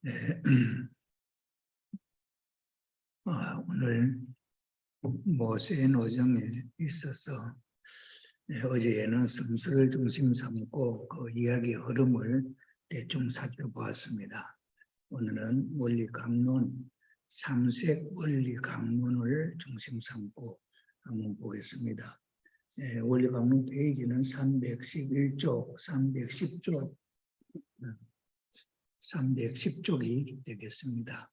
네. 오늘 모세의 노정에 있어서 어제에는 성서를 중심 삼고 그 이야기 흐름을 대충 살펴보았습니다. 오늘은 원리 강론, 삼색 원리 강론을 중심 삼고 한번 보겠습니다. 원리 강론 페이지는 311쪽, 310쪽이 되겠습니다.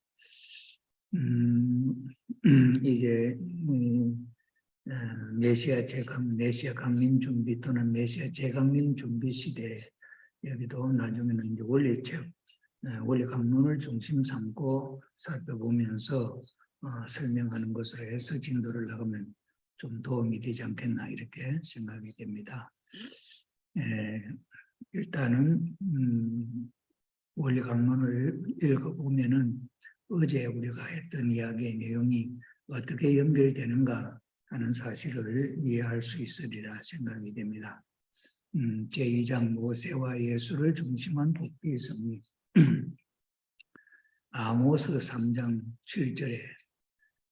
이제 메시아 강림 준비 또는 메시아 재강림 준비 시대, 여기도 나중에는 이제 원리 강론을 중심 삼고 살펴보면서 설명하는 것으로 해서 진도를 나가면 좀 도움이 되지 않겠나 이렇게 생각이 됩니다. 일단은 원리 강론을 읽어보면은 어제 우리가 했던 이야기의 내용이 어떻게 연결되는가 하는 사실을 이해할 수 있으리라 생각이 됩니다. 제2장 모세와 예수를 중심한 복귀의 섭리. 아모스 3장 7절에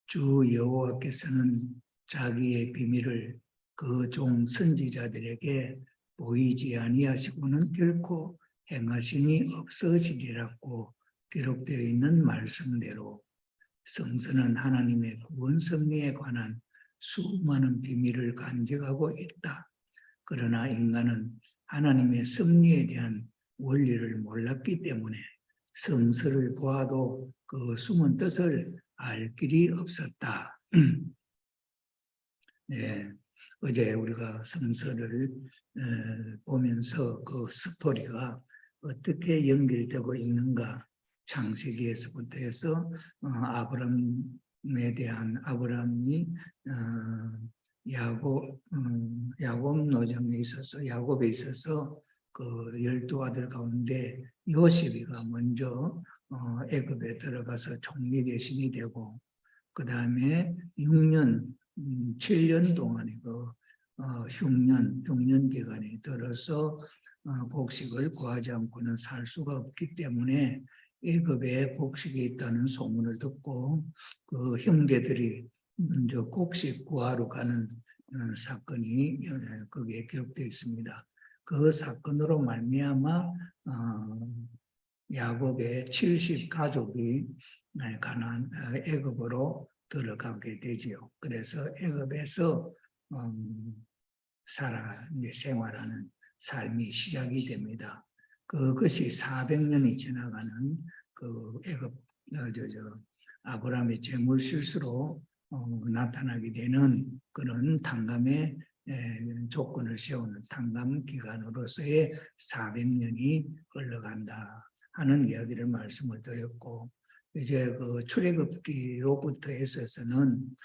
주 여호와께서는 자기의 비밀을 그 종 선지자들에게 보이지 아니하시고는 결코 행하심이 없어지리라고 기록되어 있는 말씀대로 성서는 하나님의 구원 섭리에 관한 수많은 비밀을 간직하고 있다. 그러나 인간은 하나님의 섭리에 대한 원리를 몰랐기 때문에 성서를 보아도 그 숨은 뜻을 알 길이 없었다. 네, 어제 우리가 성서를 보면서 그 스토리가 어떻게 연결되고 있는가, 창세기에서부터 해서 아브람에 대한 아브람이 야곱 노정에 있어서 야곱에 있어서 그 12아들 가운데 요셉이가 먼저 애굽에 들어가서 총리 대신이 되고, 그 다음에 7년 동안의 흉년 기간에 들어서 곡식을 구하지 않고는 살 수가 없기 때문에 애굽에 곡식이 있다는 소문을 듣고 그 형제들이 먼저 곡식 구하러 가는 사건이 거기에 기록되어 있습니다. 그 사건으로 말미암아 야곱의 70 가족이 애굽으로 들어가게 되지요. 그래서 애굽에서 생활하는 삶이 시작이 됩니다. 그것이 400년이 지나가는 그 애굽 아브라함의 재물 실수로 나타나게 되는 그런 탕감의 조건을 세우는 탕감 기간으로서의 400년이 흘러간다 하는 이야기를 말씀을 드렸고, 이제 그 출애굽기로부터 있어서는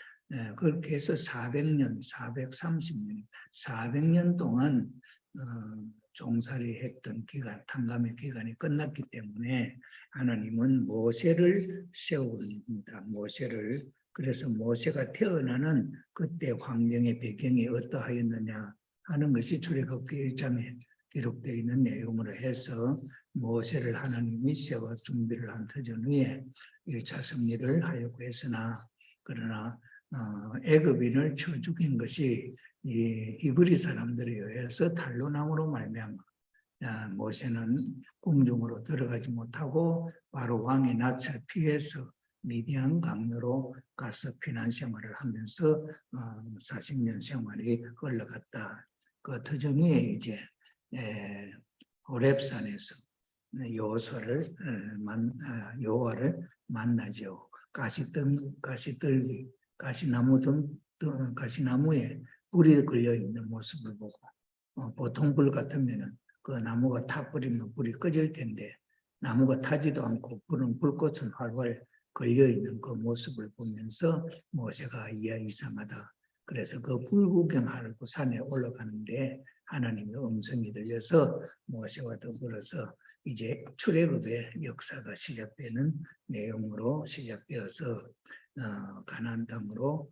그렇게 해서 400년, 430년, 400년 동안 종살이 했던 기간, 탕감의 기간이 끝났기 때문에 하나님은 모세를 세웁니다. 그래서 모세가 태어나는 그때 환경의 배경이 어떠하였느냐 하는 것이 출애굽기 1장에 기록되어 있는 내용으로 해서 모세를 하나님이 세워 준비를 한 터전 후에 1차 승리를 하려고 했으나, 그러나 애굽인을 쳐 죽인 것이 이 히브리 사람들에 의해서 탄로나무로 말미암아 모세는 궁중으로 들어가지 못하고 바로 왕의 낯을 피해서 미디안 강으로 가서 피난 생활을 하면서 40년 생활이 흘러갔다. 그 터전 후에 이제 호렙산에서 여호와를 만나죠. 가시나무에 불이 걸려 있는 모습을 보고, 보통 불 같으면은 그 나무가 타버리면 불이 꺼질 텐데 나무가 타지도 않고 불꽃은 활활 걸려 있는 그 모습을 보면서 모세가 이야 이상하다. 그래서 그 불 구경하려고 산에 올라가는데 하나님의 음성이 들려서 모세와 더불어서 이제 출애굽의 역사가 시작되는 내용으로 시작되어서 가나안 땅으로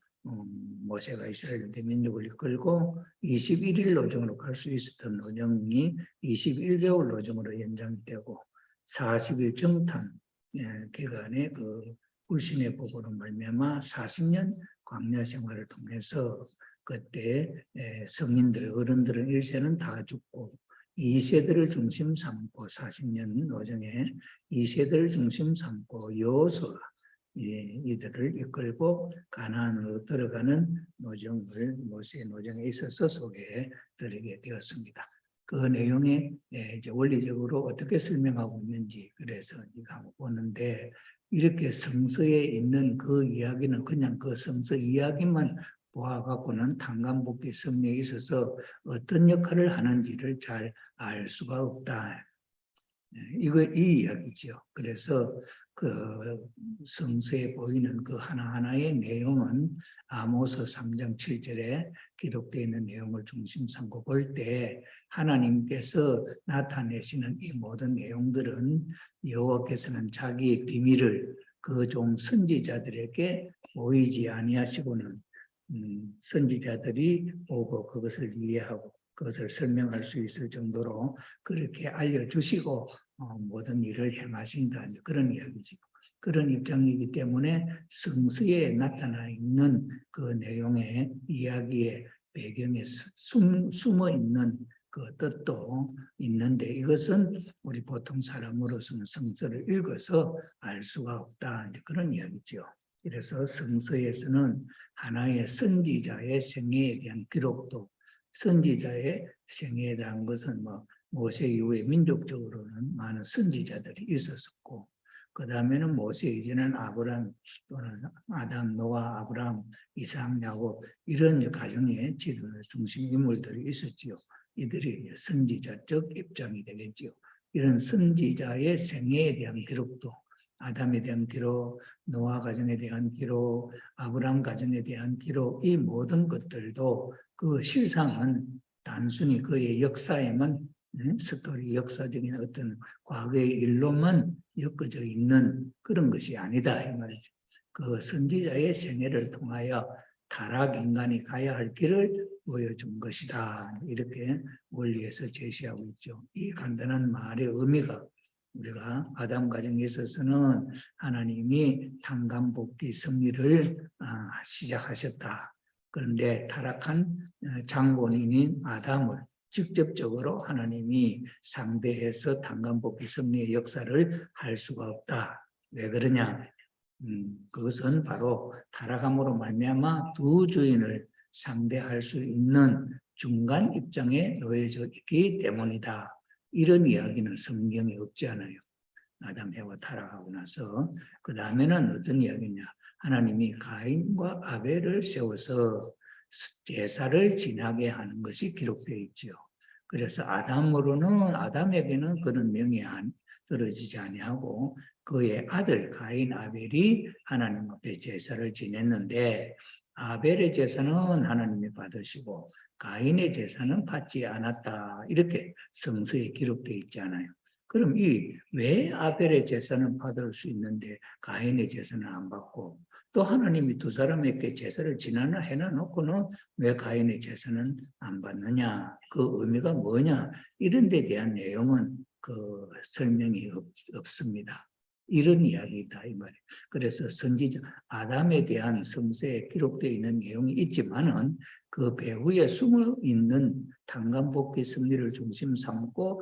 모세가 이스라엘 대민족을 이끌고 21일 노정으로 갈 수 있었던 노정이 21개월 노정으로 연장이 되고 40일 정탐, 기간에 그 불신의 복으로 말미암아 40년 광야 생활을 통해서 그때 성인들, 어른들은 1세는 다 죽고 2세들을 중심 삼고 40년 노정에 2세들을 중심 삼고 여호수아가 이들을 이끌고 가나안으로 들어가는 노정을 모세의 노정에 있어서 소개해 드리게 되었습니다. 그 내용에 이제 원리적으로 어떻게 설명하고 있는지 그래서 이거 한번 보는데 이렇게 성서에 있는 그 이야기는 그냥 그 성서 이야기만 보아갖고는 탄감복귀 섭리에 있어서 어떤 역할을 하는지를 잘 알 수가 없다. 이 이야기죠. 그래서 그 성서에 보이는 그 하나하나의 내용은 아모스 3장 7절에 기록되어 있는 내용을 중심 삼고 볼 때 하나님께서 나타내시는 이 모든 내용들은 여호와께서는 자기의 비밀을 그 종 선지자들에게 보이지 아니하시고는 선지자들이 보고 그것을 이해하고 그것을 설명할 수 있을 정도로 그렇게 알려주시고 모든 일을 행하신다. 그런 이야기죠. 그런 입장이기 때문에 성서에 나타나 있는 그 내용의 이야기의 배경에 숨어 있는 그 뜻도 있는데 이것은 우리 보통 사람으로서는 성서를 읽어서 알 수가 없다. 그런 이야기죠. 그래서 성서에서는 하나의 선지자의 생애에 대한 기록도 선지자의 생애에 대한 것은 모세 이후에 민족적으로는 많은 선지자들이 있었고 그 다음에는 모세 이전에는 아브람 또는 아담, 노아, 아브람, 이삭, 야곱 이런 가정의 중심 인물들이 있었지요. 이들이 선지자적 입장이 되겠지요. 이런 선지자의 생애에 대한 기록도 아담에 대한 기록, 노아 가정에 대한 기록, 아브람 가정에 대한 기록 이 모든 것들도 그 실상은 단순히 그의 역사에만 스토리 역사적인 어떤 과거의 일로만 엮어져 있는 그런 것이 아니다 이 말이죠. 그 선지자의 생애를 통하여 타락 인간이 가야 할 길을 보여준 것이다. 이렇게 원리에서 제시하고 있죠. 이 간단한 말의 의미가 우리가 아담 가정에 있어서는 하나님이 탄감복귀 섭리를 시작하셨다. 그런데 타락한 장본인인 아담을 직접적으로 하나님이 상대해서 탄감복귀 섭리의 역사를 할 수가 없다. 왜 그러냐? 그것은 바로 타락함으로 말미암아 두 주인을 상대할 수 있는 중간 입장에 놓여져 있기 때문이다. 이런 이야기는 성경에 없지 않아요. 아담 해와 타락하고 나서 그 다음에는 어떤 이야기냐? 하나님이 가인과 아벨을 세워서 제사를 지나게 하는 것이 기록되어 있죠. 그래서 아담에게는 그런 명이 떨어지지 아니하고 그의 아들 가인 아벨이 하나님 앞에 제사를 지냈는데 아벨의 제사는 하나님이 받으시고 가인의 제사는 받지 않았다. 이렇게 성서에 기록되어 있지 않아요. 그럼 왜 아벨의 제사는 받을 수 있는데 가인의 제사는 안 받고 또 하나님이 두 사람에게 제사를 지나나 해놔놓고는 왜 가인의 제사는 안 받느냐? 그 의미가 뭐냐? 이런 데 대한 내용은 그 설명이 없습니다. 이런 이야기다 이 말이에요. 그래서 선지자 아담에 대한 성서에 기록되어 있는 내용이 있지만은 그 배후에 숨어 있는 탄감복귀 섭리를 중심 삼고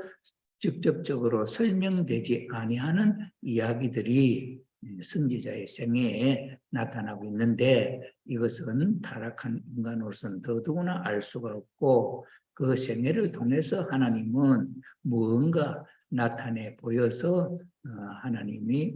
직접적으로 설명되지 아니하는 이야기들이 선지자의 생애에 나타나고 있는데 이것은 타락한 인간으로서는 더더구나 알 수가 없고 그 생애를 통해서 하나님은 무언가 나타내 보여서 하나님이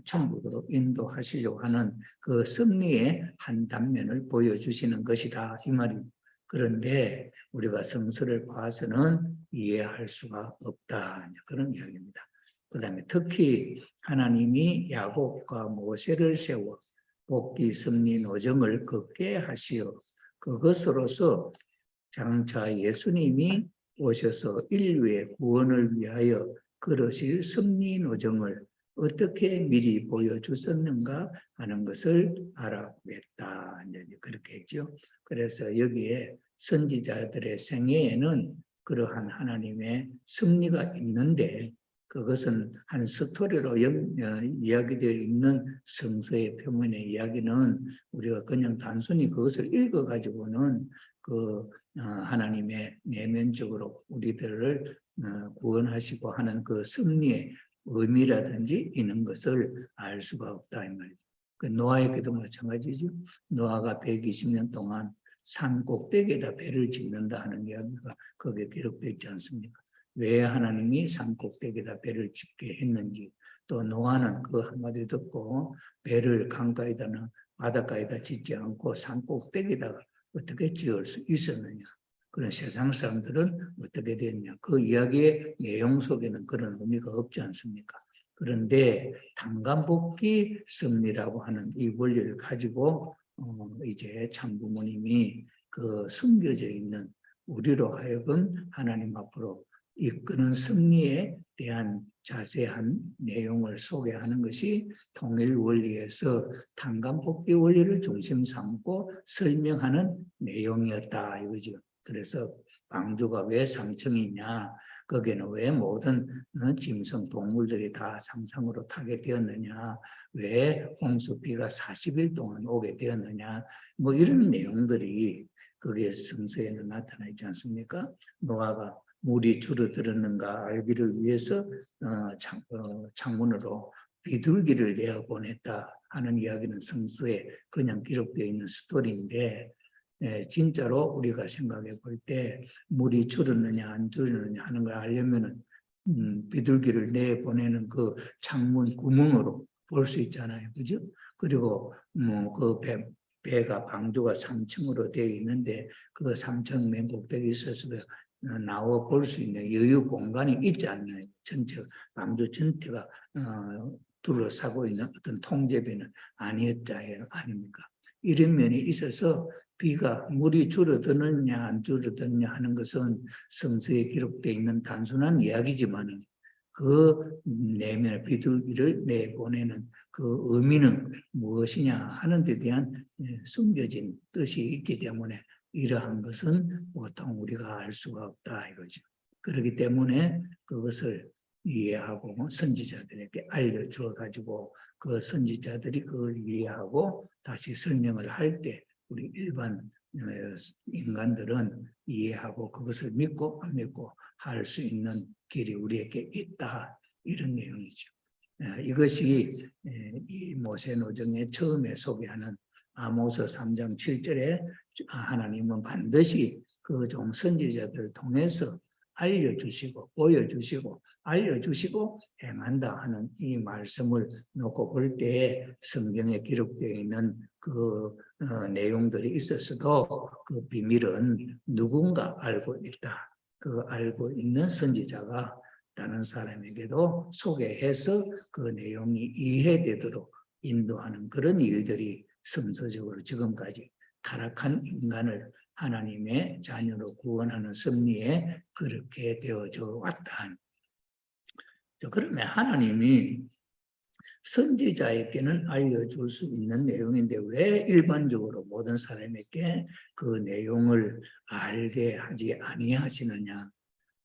천국으로 인도하시려고 하는 그 섭리의 한 단면을 보여주시는 것이다 이 말입니다. 그런데 우리가 성서를 봐서는 이해할 수가 없다 그런 이야기입니다. 그 다음에 특히 하나님이 야곱과 모세를 세워 복귀 섭리 노정을 걷게 하시어 그것으로서 장차 예수님이 오셔서 인류의 구원을 위하여 걸으실 섭리 노정을 어떻게 미리 보여주셨는가 하는 것을 알아보겠다. 그렇게 했죠. 그래서 여기에 선지자들의 생애에는 그러한 하나님의 섭리가 있는데 그것은 한 스토리로 이야기되어 있는 성서의 표면의 이야기는 우리가 그냥 단순히 그것을 읽어가지고는 하나님의 내면적으로 우리들을 구원하시고 하는 그 섭리의 의미라든지 있는 것을 알 수가 없다 이 말이죠. 그 노아에게도 마찬가지죠. 노아가 120년 동안 산 꼭대기에다 배를 짓는다 하는 이야기가 거기에 기록되어 있지 않습니까? 왜 하나님이 산 꼭대기에다 배를 짓게 했는지, 또 노아는 그 한마디 듣고 배를 강가에다나 바닷가에다 짓지 않고 산 꼭대기에다가 어떻게 지을 수 있었느냐. 그런 세상 사람들은 어떻게 됐냐. 그 이야기의 내용 속에는 그런 의미가 없지 않습니까? 그런데 단간복귀 섭리라고 하는 이 원리를 가지고 이제 참부모님이 그 숨겨져 있는 우리로 하여금 하나님 앞으로 이끄는 섭리에 대한 자세한 내용을 소개하는 것이 통일 원리에서 단간복귀 원리를 중심 삼고 설명하는 내용이었다 이거죠. 그래서 방주가 왜 상층이냐, 거기에는 왜 모든 짐승 동물들이 다 상상으로 타게 되었느냐, 왜 홍수비가 40일 동안 오게 되었느냐, 뭐 이런 내용들이 거기에 성서에는 나타나 있지 않습니까? 노아가 물이 줄어들었는가 알기를 위해서 창문으로 비둘기를 내어보냈다 하는 이야기는 성서에 그냥 기록되어 있는 스토리인데, 진짜로 우리가 생각해 볼 때 물이 줄었느냐 안 줄었느냐 하는 걸 알려면은 비둘기를 내보내는 그 창문 구멍으로 볼 수 있잖아요, 그죠? 그리고 그 배가 방주가 3층으로 되어 있는데 그 3층 맨 꼭대기에 있어서 나와 볼 수 있는 여유 공간이 있지 않나요? 전체 방주 전체가 둘러싸고 있는 어떤 통제배는 아니었지 아닙니까? 이런 면이 있어서 비가 물이 줄어드느냐 안 줄어드느냐 하는 것은 성서에 기록되어 있는 단순한 이야기지만 그 내면의 비둘기를 내보내는 그 의미는 무엇이냐 하는 데 대한 숨겨진 뜻이 있기 때문에 이러한 것은 보통 우리가 알 수가 없다 이거죠. 그렇기 때문에 그것을 이해하고 선지자들에게 알려주어 가지고 그 선지자들이 그걸 이해하고 다시 설명을 할 때 우리 일반 인간들은 이해하고 그것을 믿고 안 믿고 할 수 있는 길이 우리에게 있다 이런 내용이죠. 이것이 이 모세노정의 처음에 소개하는 아모스 3장 7절에 하나님은 반드시 그 종 선지자들을 통해서 알려주시고 보여주시고 알려주시고 행한다 하는 이 말씀을 놓고 볼 때 성경에 기록되어 있는 그 내용들이 있었어도 그 비밀은 누군가 알고 있다. 그 알고 있는 선지자가 다른 사람에게도 소개해서 그 내용이 이해되도록 인도하는 그런 일들이 성서적으로 지금까지 타락한 인간을 하나님의 자녀로 구원하는 섭리에 그렇게 되어져 왔다. 그러면 하나님이 선지자에게는 알려줄 수 있는 내용인데 왜 일반적으로 모든 사람에게 그 내용을 알게 하지 아니하시느냐?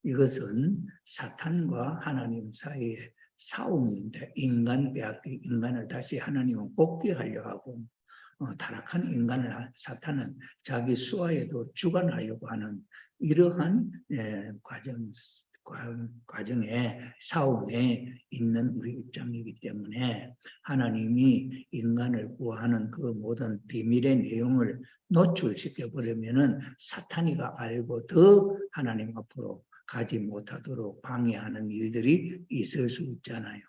이것은 사탄과 하나님 사이의 싸움인데 인간 빼앗기 인간을 다시 하나님은 복귀하려 하고 타락한 인간을 사탄은 자기 수하에도 주관하려고 하는 이러한 과정의 싸움에 있는 우리 입장이기 때문에 하나님이 인간을 구하는 그 모든 비밀의 내용을 노출시켜 버리면은 사탄이가 알고 더 하나님 앞으로 가지 못하도록 방해하는 일들이 있을 수 있잖아요.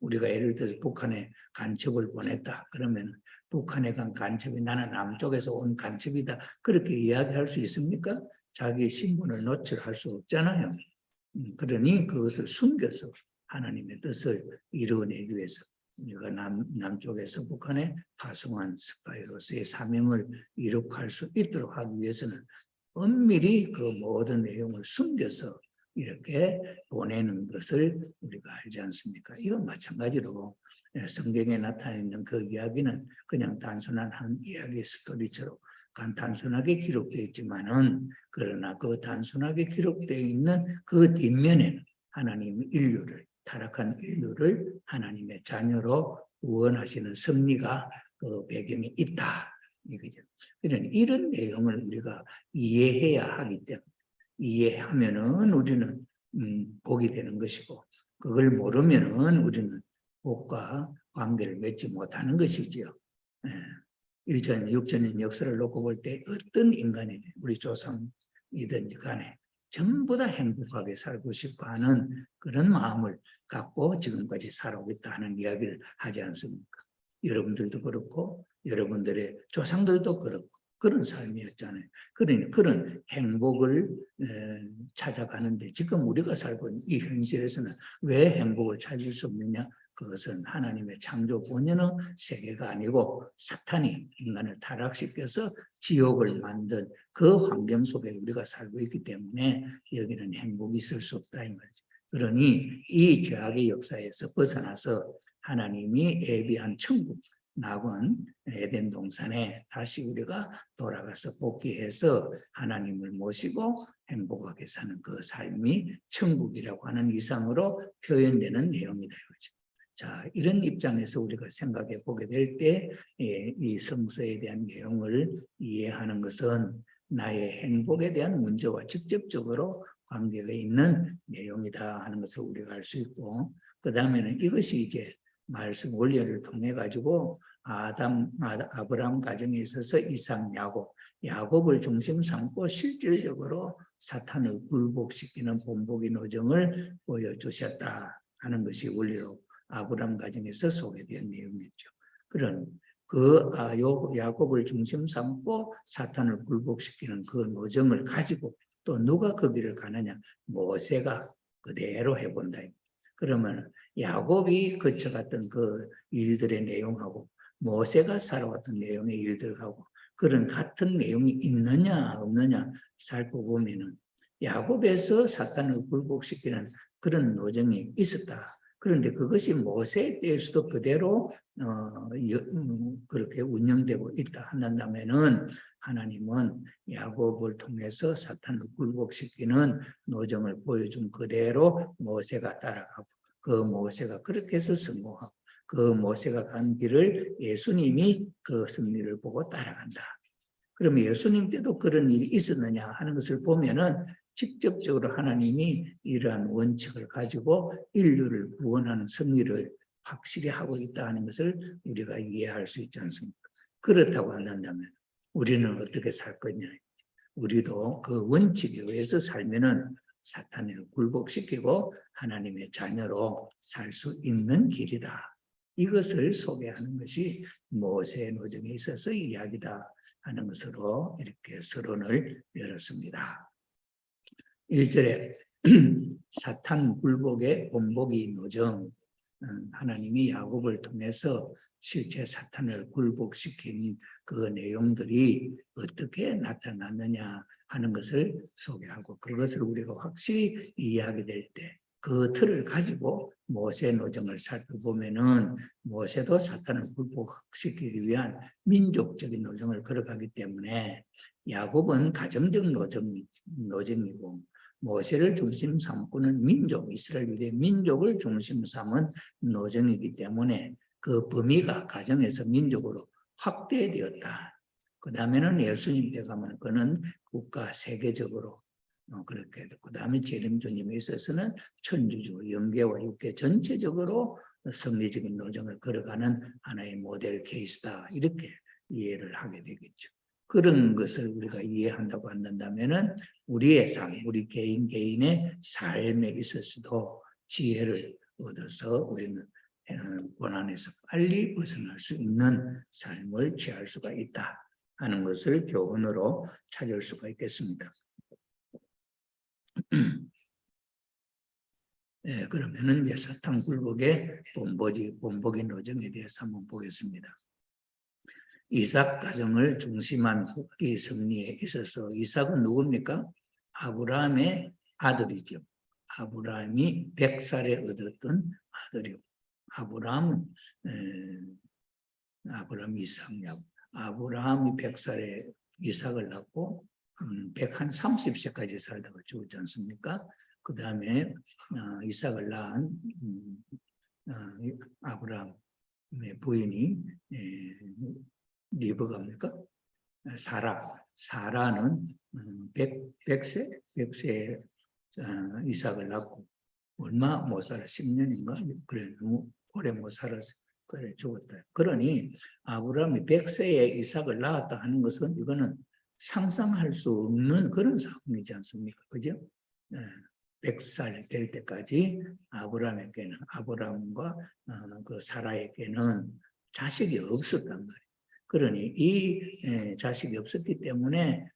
우리가 예를 들어서 북한에 간첩을 보냈다. 그러면 북한에 간 간첩이 나는 남쪽에서 온 간첩이다. 그렇게 이야기할 수 있습니까? 자기 신분을 노출할 수 없잖아요. 그러니 그것을 숨겨서 하나님의 뜻을 이루어내기 위해서 우리가 남쪽에서 북한에 파송한 스파이로서의 사명을 이룩할 수 있도록 하기 위해서는 엄밀히 그 모든 내용을 숨겨서 이렇게 보내는 것을 우리가 알지 않습니까? 이건 마찬가지로 성경에 나타나 있는 그 이야기는 그냥 단순한 한 이야기 스토리처럼 단순하게 기록되어 있지만은 그러나 그 단순하게 기록되어 있는 그 뒷면에는 하나님이 인류를 타락한 인류를 하나님의 자녀로 구원하시는 섭리가 그 배경에 있다. 이거죠. 이런 내용을 우리가 이해해야 하기 때문에 이해하면은 우리는 복이 되는 것이고 그걸 모르면은 우리는 복과 관계를 맺지 못하는 것이지요. 예. 1천, 6천년 역사를 놓고 볼 때 어떤 인간이든 우리 조상이든지 간에 전부 다 행복하게 살고 싶어 하는 그런 마음을 갖고 지금까지 살아오고 있다는 이야기를 하지 않습니까? 여러분들도 그렇고 여러분들의 조상들도 그렇고 그런 삶이었잖아요. 그런 행복을 찾아가는데 지금 우리가 살고 있는 이 현실에서는 왜 행복을 찾을 수 없느냐? 그것은 하나님의 창조 본연의 세계가 아니고 사탄이 인간을 타락시켜서 지옥을 만든 그 환경 속에 우리가 살고 있기 때문에 여기는 행복이 있을 수 없다 이 말이죠. 그러니 이 죄악의 역사에서 벗어나서 하나님이 예비한 천국 낙원 에덴 동산에 다시 우리가 돌아가서 복귀해서 하나님을 모시고 행복하게 사는 그 삶이 천국이라고 하는 이상으로 표현되는 내용이다 이거죠. 자, 이런 입장에서 우리가 생각해 보게 될 때 이 성서에 대한 내용을 이해하는 것은 나의 행복에 대한 문제와 직접적으로 관계가 있는 내용이다 하는 것을 우리가 알 수 있고 그 다음에는 이것이 이제 말씀 원리를 통해 가지고 아브라함 가정에 있어서 이삭, 야곱을 중심 삼고 실질적으로 사탄을 굴복시키는 본보기 노정을 보여주셨다 하는 것이 원리로 아브라함 가정에서 소개된 내용이었죠. 그런 야곱을 중심 삼고 사탄을 굴복시키는 그 노정을 가지고 또 누가 그 길을 가느냐? 모세가 그대로 해본다. 그러면 야곱이 거쳐갔던 그 일들의 내용하고 모세가 살아왔던 내용의 일들하고 그런 같은 내용이 있느냐 없느냐 살펴보면은 야곱에서 사탄을 굴복시키는 그런 노정이 있었다. 그런데 그것이 모세 때에서도 그대로 그렇게 운영되고 있다 한다면은 하나님은 야곱을 통해서 사탄을 굴복시키는 노정을 보여준 그대로 모세가 따라가고 그 모세가 그렇게 해서 성공하고 그 모세가 간 길을 예수님이 그 승리를 보고 따라간다. 그러면 예수님 때도 그런 일이 있었느냐 하는 것을 보면은 직접적으로 하나님이 이러한 원칙을 가지고 인류를 구원하는 승리를 확실히 하고 있다 하는 것을 우리가 이해할 수 있지 않습니까? 그렇다고 한다면 우리는 어떻게 살 거냐? 우리도 그 원칙에 의해서 살면은 사탄을 굴복시키고 하나님의 자녀로 살 수 있는 길이다. 이것을 소개하는 것이 모세의 노정에 있어서 이야기다 하는 것으로 이렇게 서론을 열었습니다. 1절에 사탄 굴복의 본보기 노정, 하나님이 야곱을 통해서 실제 사탄을 굴복시킨 그 내용들이 어떻게 나타났느냐 하는 것을 소개하고 그것을 우리가 확실히 이해하게 될 때 그 틀을 가지고 모세 노정을 살펴보면은 모세도 사탄을 굴복시키기 위한 민족적인 노정을 걸어가기 때문에 야곱은 가정적 노정이고 모세를 중심 삼고는 민족, 이스라엘 유대 민족을 중심 삼은 노정이기 때문에 그 범위가 가정에서 민족으로 확대되었다. 그 다음에는 예수님 때 가면 그는 국가 세계적으로 그렇게 그 다음에 재림주님에 있어서는 천주교, 영계와 육계 전체적으로 성리적인 노정을 걸어가는 하나의 모델 케이스다. 이렇게 이해를 하게 되겠죠. 그런 것을 우리가 이해한다고 한다면은 우리의 삶, 우리 개인의 삶에 있어서도 지혜를 얻어서 우리는 고난에서 빨리 벗어날 수 있는 삶을 취할 수가 있다 하는 것을 교훈으로 찾을 수가 있겠습니다. 네, 그러면은 이제 사탄 굴복의 본보기 노정에 대해서 한번 보겠습니다. 이삭 가정을 중심한 국기 승리에 있어서 이삭은 누굽니까? 아브라함의 아들이죠. 아브라함이 100살에 얻었던 아들이고 아브라함은 아브라함 이삭 아브라함이 100살에 이삭을 낳고 130세까지 살다가 죽었지 않습니까? 그 다음에 이삭을 낳은 아브라함의 부인이 리브가입니까? 사라는 100세 이삭을 낳고 얼마 못 살아 10년인가 그래 너무 오래 못 살아서 그래 죽었다. 그러니 아브라함이 100세에 이삭을 낳았다 하는 것은 이거는 상상할 수 없는 그런 상황이지 않습니까? 그죠? 100살 될 때까지 아브라함과 그 사라에게는 자식이 없었단 말이에요. 그러니 이 자식이 없었기 때문에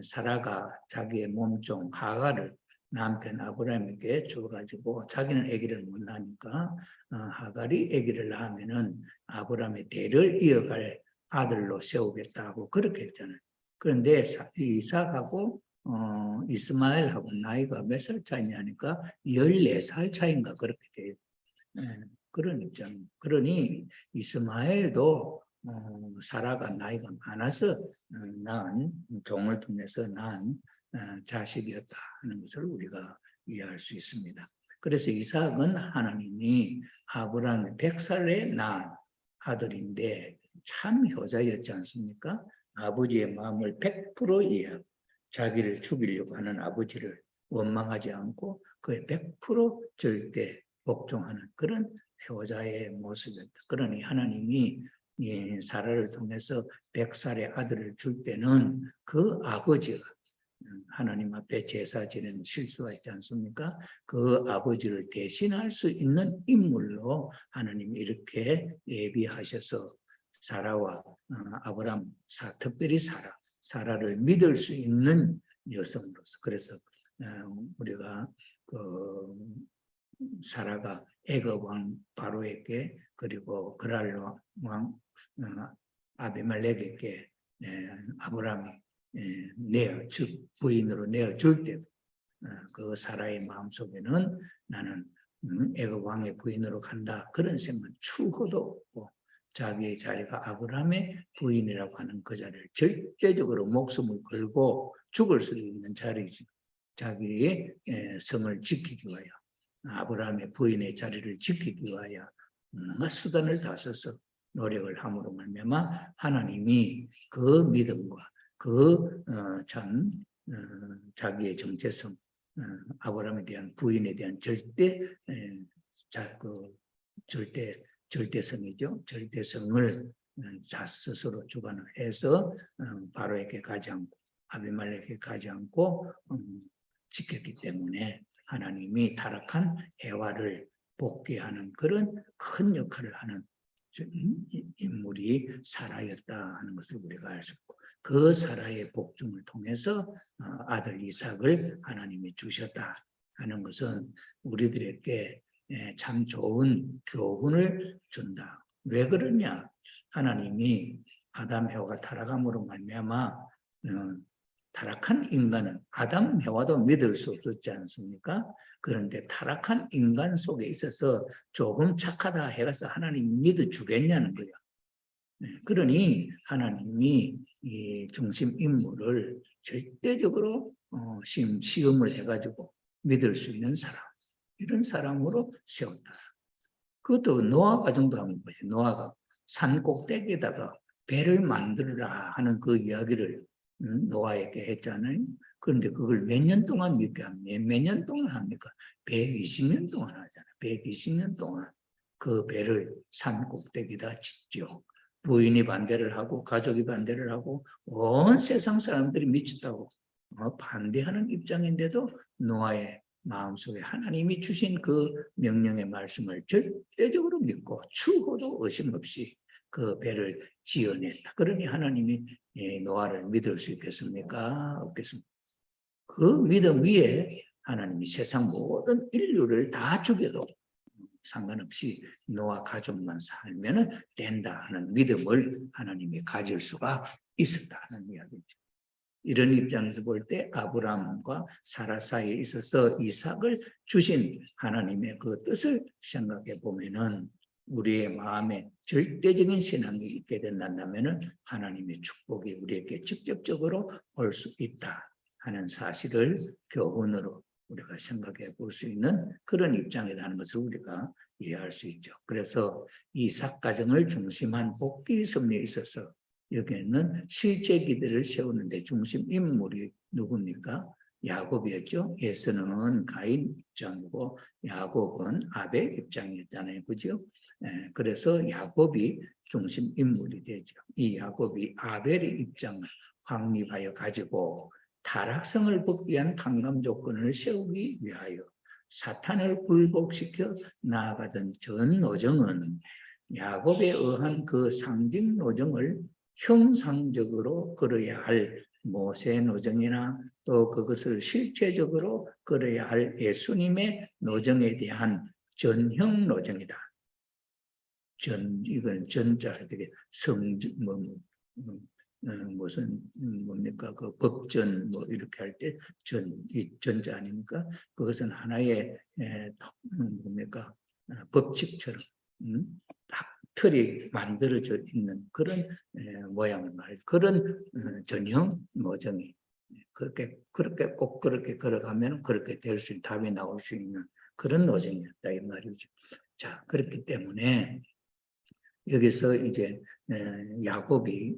사라가 자기의 몸종 하갈을 남편 아브라함에게 줘가지고 자기는 아기를 못 낳으니까 하갈이 아기를 낳으면은 아브라함의 대를 이어갈 아들로 세우겠다고 그렇게 했잖아요. 그런데 이삭하고 이스마엘하고 나이가 몇 살 차이냐니까 14살 차이인가 그렇게 돼요. 그런 입장. 그러니 이스마엘도 사라가 나이가 많아서 낳은 종을 통해서 낳은 자식이었다 하는 것을 우리가 이해할 수 있습니다. 그래서 이삭은 하나님이 아브라함의 100살에 낳은 아들인데 참 효자였지 않습니까? 아버지의 마음을 100% 이해하고 자기를 죽이려고 하는 아버지를 원망하지 않고 그의 100% 절대 복종하는 그런 효자의 모습이었다. 그러니 하나님이 사라를 통해서 100살의 아들을 줄 때는 그 아버지가 하나님 앞에 제사 지내는 실수가 있지 않습니까? 그 아버지를 대신할 수 있는 인물로 하나님이 이렇게 예비하셔서 사라와 아브라함, 특별히 사라를 믿을 수 있는 여성으로서 그래서 우리가 그 사라가 애굽 왕 바로에게 그리고 그랄 왕 아비멜렉에게 아브라함이 즉 부인으로 내어줄 때 그 사라의 마음속에는 나는 애굽 왕의 부인으로 간다 그런 생각 추호도 없고 자기의 자리가 아브라함의 부인이라고 하는 그 자리를 절대적으로 목숨을 걸고 죽을 수 있는 자리지 자기의 성을 지키기 위하여 아브라함의 부인의 자리를 지키기 위하여 뭔가 수단을 다 써서 노력을 함으로 말미암아 하나님이 그 믿음과 그 참 자기의 정체성 아브라함에 대한 부인에 대한 절대성이죠. 절대성을 자 스스로 주관해서 바로에게 가지 않고 아비멜렉에게 가지 않고 지켰기 때문에 하나님이 타락한 해와를 복귀하는 그런 큰 역할을 하는 인물이 사라였다 하는 것을 우리가 알 수 있고 그 사라의 복종을 통해서 아들 이삭을 하나님이 주셨다 하는 것은 우리들에게 참 좋은 교훈을 준다. 왜 그러냐? 하나님이 아담 해와가 타락함으로 말미암아 타락한 인간은 아담 해와도 믿을 수 없었지 않습니까? 그런데 타락한 인간 속에 있어서 조금 착하다 해서 하나님 믿어주겠냐는 거예요. 그러니 하나님이 이 중심 인물을 절대적으로 시험을 해가지고 믿을 수 있는 사람, 이런 사람으로 세웠다. 그것도 노아 가정도 한번 보죠. 노아가 산 꼭대기에다가 배를 만들어라 하는 그 이야기를 노아에게 했잖아요. 그런데 그걸 몇 년 동안 믿게 합니까? 몇 년 동안 합니까? 120년 동안 하잖아요. 120년 동안 그 배를 산 꼭대기에다 짓죠. 부인이 반대를 하고 가족이 반대를 하고 온 세상 사람들이 미쳤다고 반대하는 입장인데도 노아의 마음속에 하나님이 주신 그 명령의 말씀을 절대적으로 믿고 추호도 의심 없이 그 배를 지어냈다. 그러니 하나님이 노아를 믿을 수 있겠습니까? 없겠습니까? 그 믿음 위에 하나님이 세상 모든 인류를 다 죽여도 상관없이 노아 가족만 살면 된다 하는 믿음을 하나님이 가질 수가 있었다는 이야기죠. 이런 입장에서 볼 때 아브라함과 사라 사이에 있어서 이삭을 주신 하나님의 그 뜻을 생각해 보면은 우리의 마음에 절대적인 신앙이 있게 된다면 하나님의 축복이 우리에게 직접적으로 올 수 있다 하는 사실을 교훈으로 우리가 생각해 볼 수 있는 그런 입장이라는 것을 우리가 이해할 수 있죠. 그래서 이삭 가정을 중심한 복귀 섭리에 있어서 여기에는 실제 기대를 세우는 데 중심 인물이 누굽니까? 야곱이었죠. 에서는 가인 입장이고 야곱은 아벨 입장이었잖아요. 그죠? 그래서 야곱이 중심 인물이 되죠. 이 야곱이 아벨의 입장을 확립하여 가지고 타락성을 복귀한 강감 조건을 세우기 위하여 사탄을 굴복시켜 나아가던 전 노정은 야곱에 의한 그 상징 노정을 형상적으로 걸어야 할 모세 노정이나 또 그것을 실체적으로 걸어야 할 예수님의 노정에 대한 전형 노정이다. 이건 전자 되게 무슨 뭡니까 그 법전 뭐 이렇게 할 때 이 전자 아닙니까? 그것은 하나의 뭡니까 법칙처럼 딱 틀이 만들어져 있는 그런 모양을 말 그런 전형 노정이 그렇게 꼭 그렇게 걸어가면 그렇게 될 수 있는 답이 나올 수 있는 그런 노정이었다 이 말이죠. 자 그렇기 때문에 여기서 이제 야곱이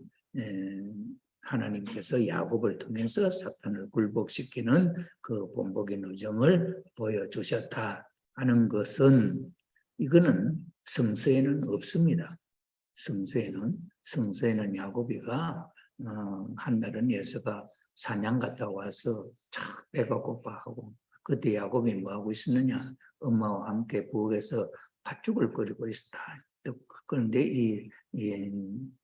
하나님께서 야곱을 통해서 사탄을 굴복시키는 그 본복의 노정을 보여주셨다 하는 것은 이거는 성서에는 없습니다. 성서에는 야곱이가 한날은 에서가 사냥 갔다 와서 참 배가 고파하고 그때 야곱이 뭐하고 있었느냐 엄마와 함께 부엌에서 팥죽을 끓이고 있었다. 그런데 이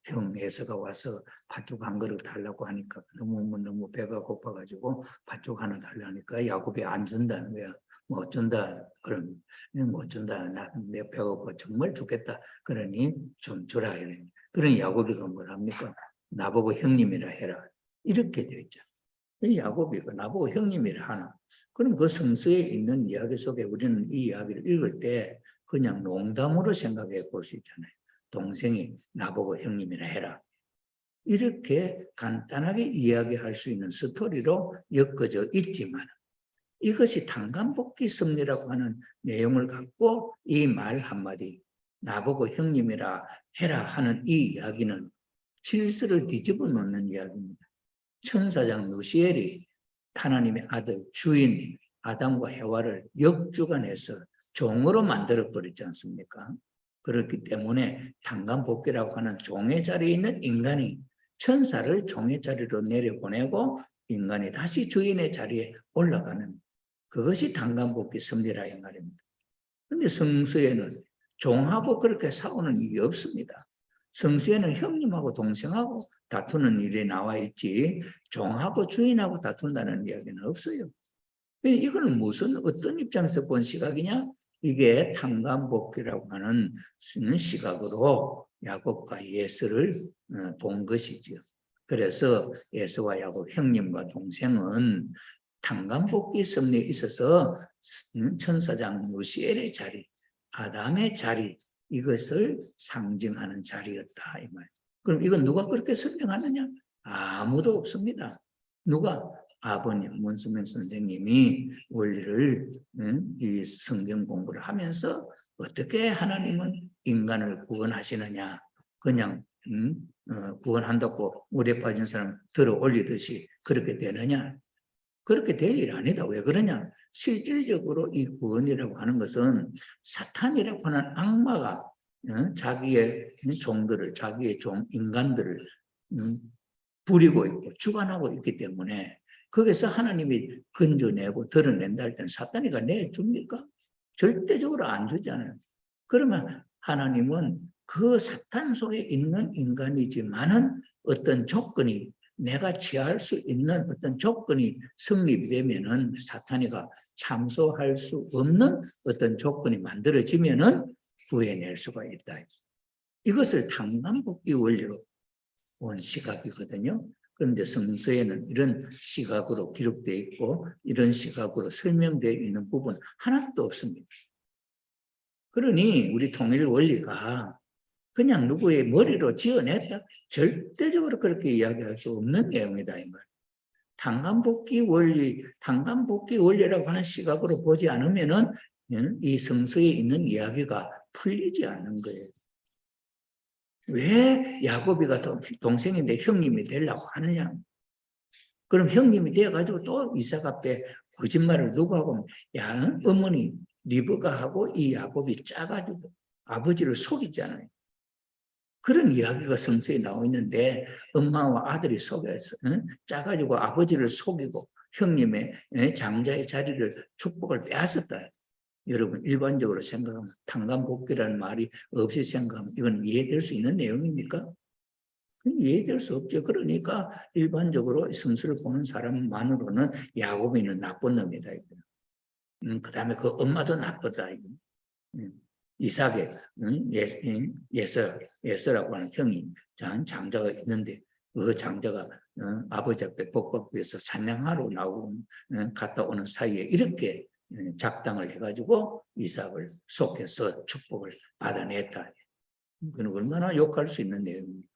형 에서가 와서 팥죽 한 그릇 달라고 하니까 너무 배가 고파가지고 팥죽 하나 달라니까 야곱이 안 준다는 거야. 뭐 어쩐다 그럼 뭐 어쩐다 나 배가 고파 정말 죽겠다 그러니 좀 주라 이래. 그러니 야곱이가 뭐랍니까? 나보고 형님이라 해라 이렇게 되어 있죠. 야곱이가 나보고 형님이라 하나. 그럼 그 성서에 있는 이야기 속에 우리는 이 이야기를 읽을 때 그냥 농담으로 생각해 볼 수 있잖아요. 동생이 나보고 형님이라 해라. 이렇게 간단하게 이야기할 수 있는 스토리로 엮어져 있지만 이것이 단간복귀 섭리라고 하는 내용을 갖고 이 말 한마디 나보고 형님이라 해라 하는 이 이야기는 질서를 뒤집어 놓는 이야기입니다. 천사장 루시엘이 하나님의 아들 주인 아담과 해와를 역주관해서 종으로 만들어버리지 않습니까? 그렇기 때문에 단간복귀라고 하는 종의 자리에 있는 인간이 천사를 종의 자리로 내려보내고 인간이 다시 주인의 자리에 올라가는 그것이 단간복귀 섭리라 이 말입니다. 그런데 성서에는 종하고 그렇게 싸우는 일이 없습니다. 성서에는 형님하고 동생하고 다투는 일이 나와 있지 종하고 주인하고 다툰다는 이야기는 없어요. 이거는 무슨 어떤 입장에서 본 시각이냐? 이게 탕감복귀라고 하는 시각으로 야곱과 예서를 본 것이죠. 그래서 예서와 야곱 형님과 동생은 탕감복귀 섭리에 있어서 천사장 루시엘의 자리, 아담의 자리 이것을 상징하는 자리였다 이 말. 그럼 이건 누가 그렇게 설명하느냐? 아무도 없습니다. 누가? 아버님 문수명 선생님이 원리를 이 성경 공부를 하면서 어떻게 하나님은 인간을 구원하시느냐 그냥 구원한다고 물에 빠진 사람 들어 올리듯이 그렇게 되느냐 그렇게 될 일 아니다. 왜 그러냐 실질적으로 이 구원이라고 하는 것은 사탄이라고 하는 악마가 자기의 종들을 자기의 종 인간들을 부리고 있고 주관하고 있기 때문에 거기서 하나님이 건져내고 드러낸다 할 때는 사탄이가 내줍니까? 절대적으로 안 주잖아요. 그러면 하나님은 그 사탄 속에 있는 인간이지만은 어떤 조건이 내가 취할 수 있는 어떤 조건이 성립되면은 사탄이가 참소할 수 없는 어떤 조건이 만들어지면은 구해낼 수가 있다. 이것을 단간복귀 원리로 온 시각이거든요. 그런데 성서에는 이런 시각으로 기록되어 있고 이런 시각으로 설명되어 있는 부분 하나도 없습니다. 그러니 우리 통일 원리가 그냥 누구의 머리로 지어냈다? 절대적으로 그렇게 이야기할 수 없는 내용이다 이 말. tan간복귀 원리라고 하는 시각으로 보지 않으면은 이 성서에 있는 이야기가 풀리지 않는 거예요. 왜 야곱이가 동생인데 형님이 되려고 하느냐? 그럼 형님이 되어가지고 또 이삭 앞에 거짓말을 누가 하고, 야, 어머니 리브가 하고 이 야곱이 짜가지고 아버지를 속이잖아요. 그런 이야기가 성서에 나와 있는데 엄마와 아들이 속여서 짜가지고 아버지를 속이고 형님의 장자의 자리를 축복을 빼앗았다. 여러분 일반적으로 생각하면 tan간복귀라는 말이 없이 생각하면 이건 이해될 수 있는 내용입니까? 이해될 수 없죠. 그러니까 일반적으로 성서를 보는 사람만으로는 야곱이는 나쁜 놈이다. 그 다음에 그 엄마도 나쁘다. 이삭의 예서라고 하는 형이 장자가 있는데 그 장자가 아버지 앞에 복 받기 위해서 사냥하러 나오고 갔다 오는 사이에 이렇게 작당을 해가지고 이삭을 속여서 축복을 받아냈다. 그건 얼마나 욕할 수 있는 내용입니까?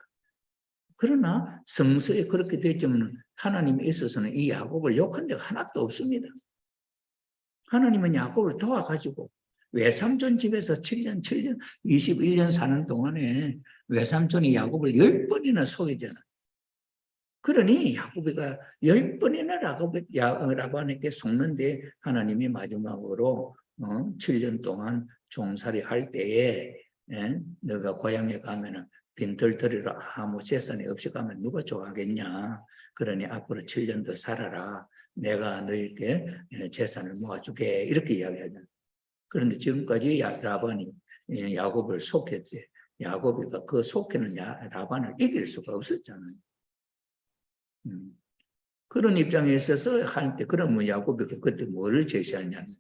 그러나 성서에 그렇게 되지만 하나님에 있어서는 이 야곱을 욕한 데가 하나도 없습니다. 하나님은 야곱을 도와가지고 외삼촌 집에서 7년, 21년 사는 동안에 외삼촌이 야곱을 10번이나 속이잖아. 그러니 야곱이가 10번이나 라반에게 속는데 하나님이 마지막으로 7년 동안 종살이 할 때에 너가 고향에 가면은 빈털터리로 아무 재산이 없이 가면 누가 좋아하겠냐. 그러니 앞으로 7년 더 살아라. 내가 너에게 재산을 모아주게. 이렇게 이야기하잖아. 그런데 지금까지 라반이 야곱을 속였대. 야곱이가 그 속이는 라반을 이길 수가 없었잖아요. 그런 입장에 있어서 할 때 그러면 야곱이 그때 뭐를 제시하냐면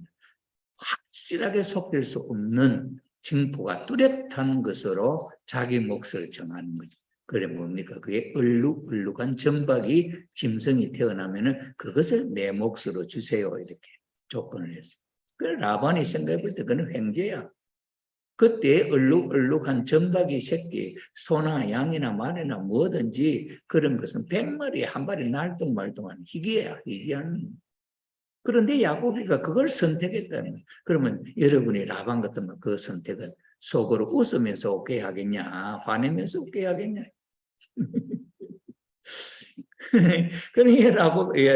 확실하게 속일 수 없는 징표가 뚜렷한 것으로 자기 몫을 정하는 거죠. 그래 뭡니까? 그게 얼룩한 점박이 짐승이 태어나면은 그것을 내 몫으로 주세요. 이렇게 조건을 했어요. 그래 라반이 생각해 볼 때 그건 횡재야. 그때 얼룩한 점박이 새끼, 소나 양이나 말이나 뭐든지 그런 것은 100마리에 한 마리 날똥말똥한 희귀야, 희귀한. 그런데 야곱이가 그걸 선택했다면, 그러면 여러분이 라반 같으면 그 선택은 속으로 웃으면서 오케이 하겠냐, 화내면서 오케이 하겠냐. 그러니까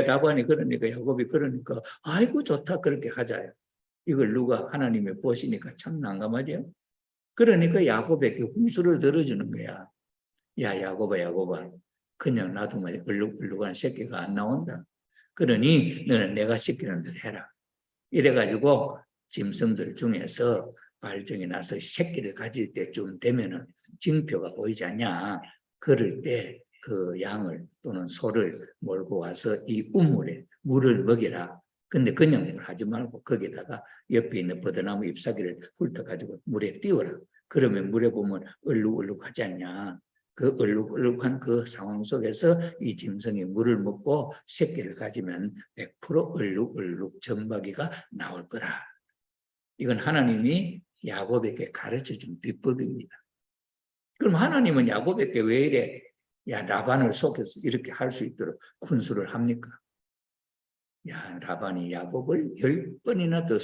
라반이 그러니까 야곱이 그러니까 아이고 좋다 그렇게 하자요. 이걸 누가 하나님이 보시니까 참 난감하죠. 그러니까 야곱에게 훈수를 들어주는 거야. 야 야곱아 그냥 놔두면 얼룩얼룩한 새끼가 안 나온다. 그러니 너는 내가 시키는 대로 해라. 이래가지고 짐승들 중에서 발정이 나서 새끼를 가질 때쯤 되면은 징표가 보이지 않냐. 그럴 때 그 양을 또는 소를 몰고 와서 이 우물에 물을 먹이라. 근데 그냥 물 하지 말고 거기다가 옆에 있는 버드나무 잎사귀를 훑어가지고 물에 띄워라. 그러면 물에 보면 얼룩얼룩하지 않냐. 그 얼룩얼룩한 그 상황 속에서 이 짐승이 물을 먹고 새끼를 가지면 100% 얼룩얼룩 점박이가 나올 거다. 이건 하나님이 야곱에게 가르쳐준 비법입니다. 그럼 하나님은 야곱에게 왜 이래? 야 라반을 속여서 이렇게 할 수 있도록 훈수를 합니까? 야 라반이 야곱을 10번이나 더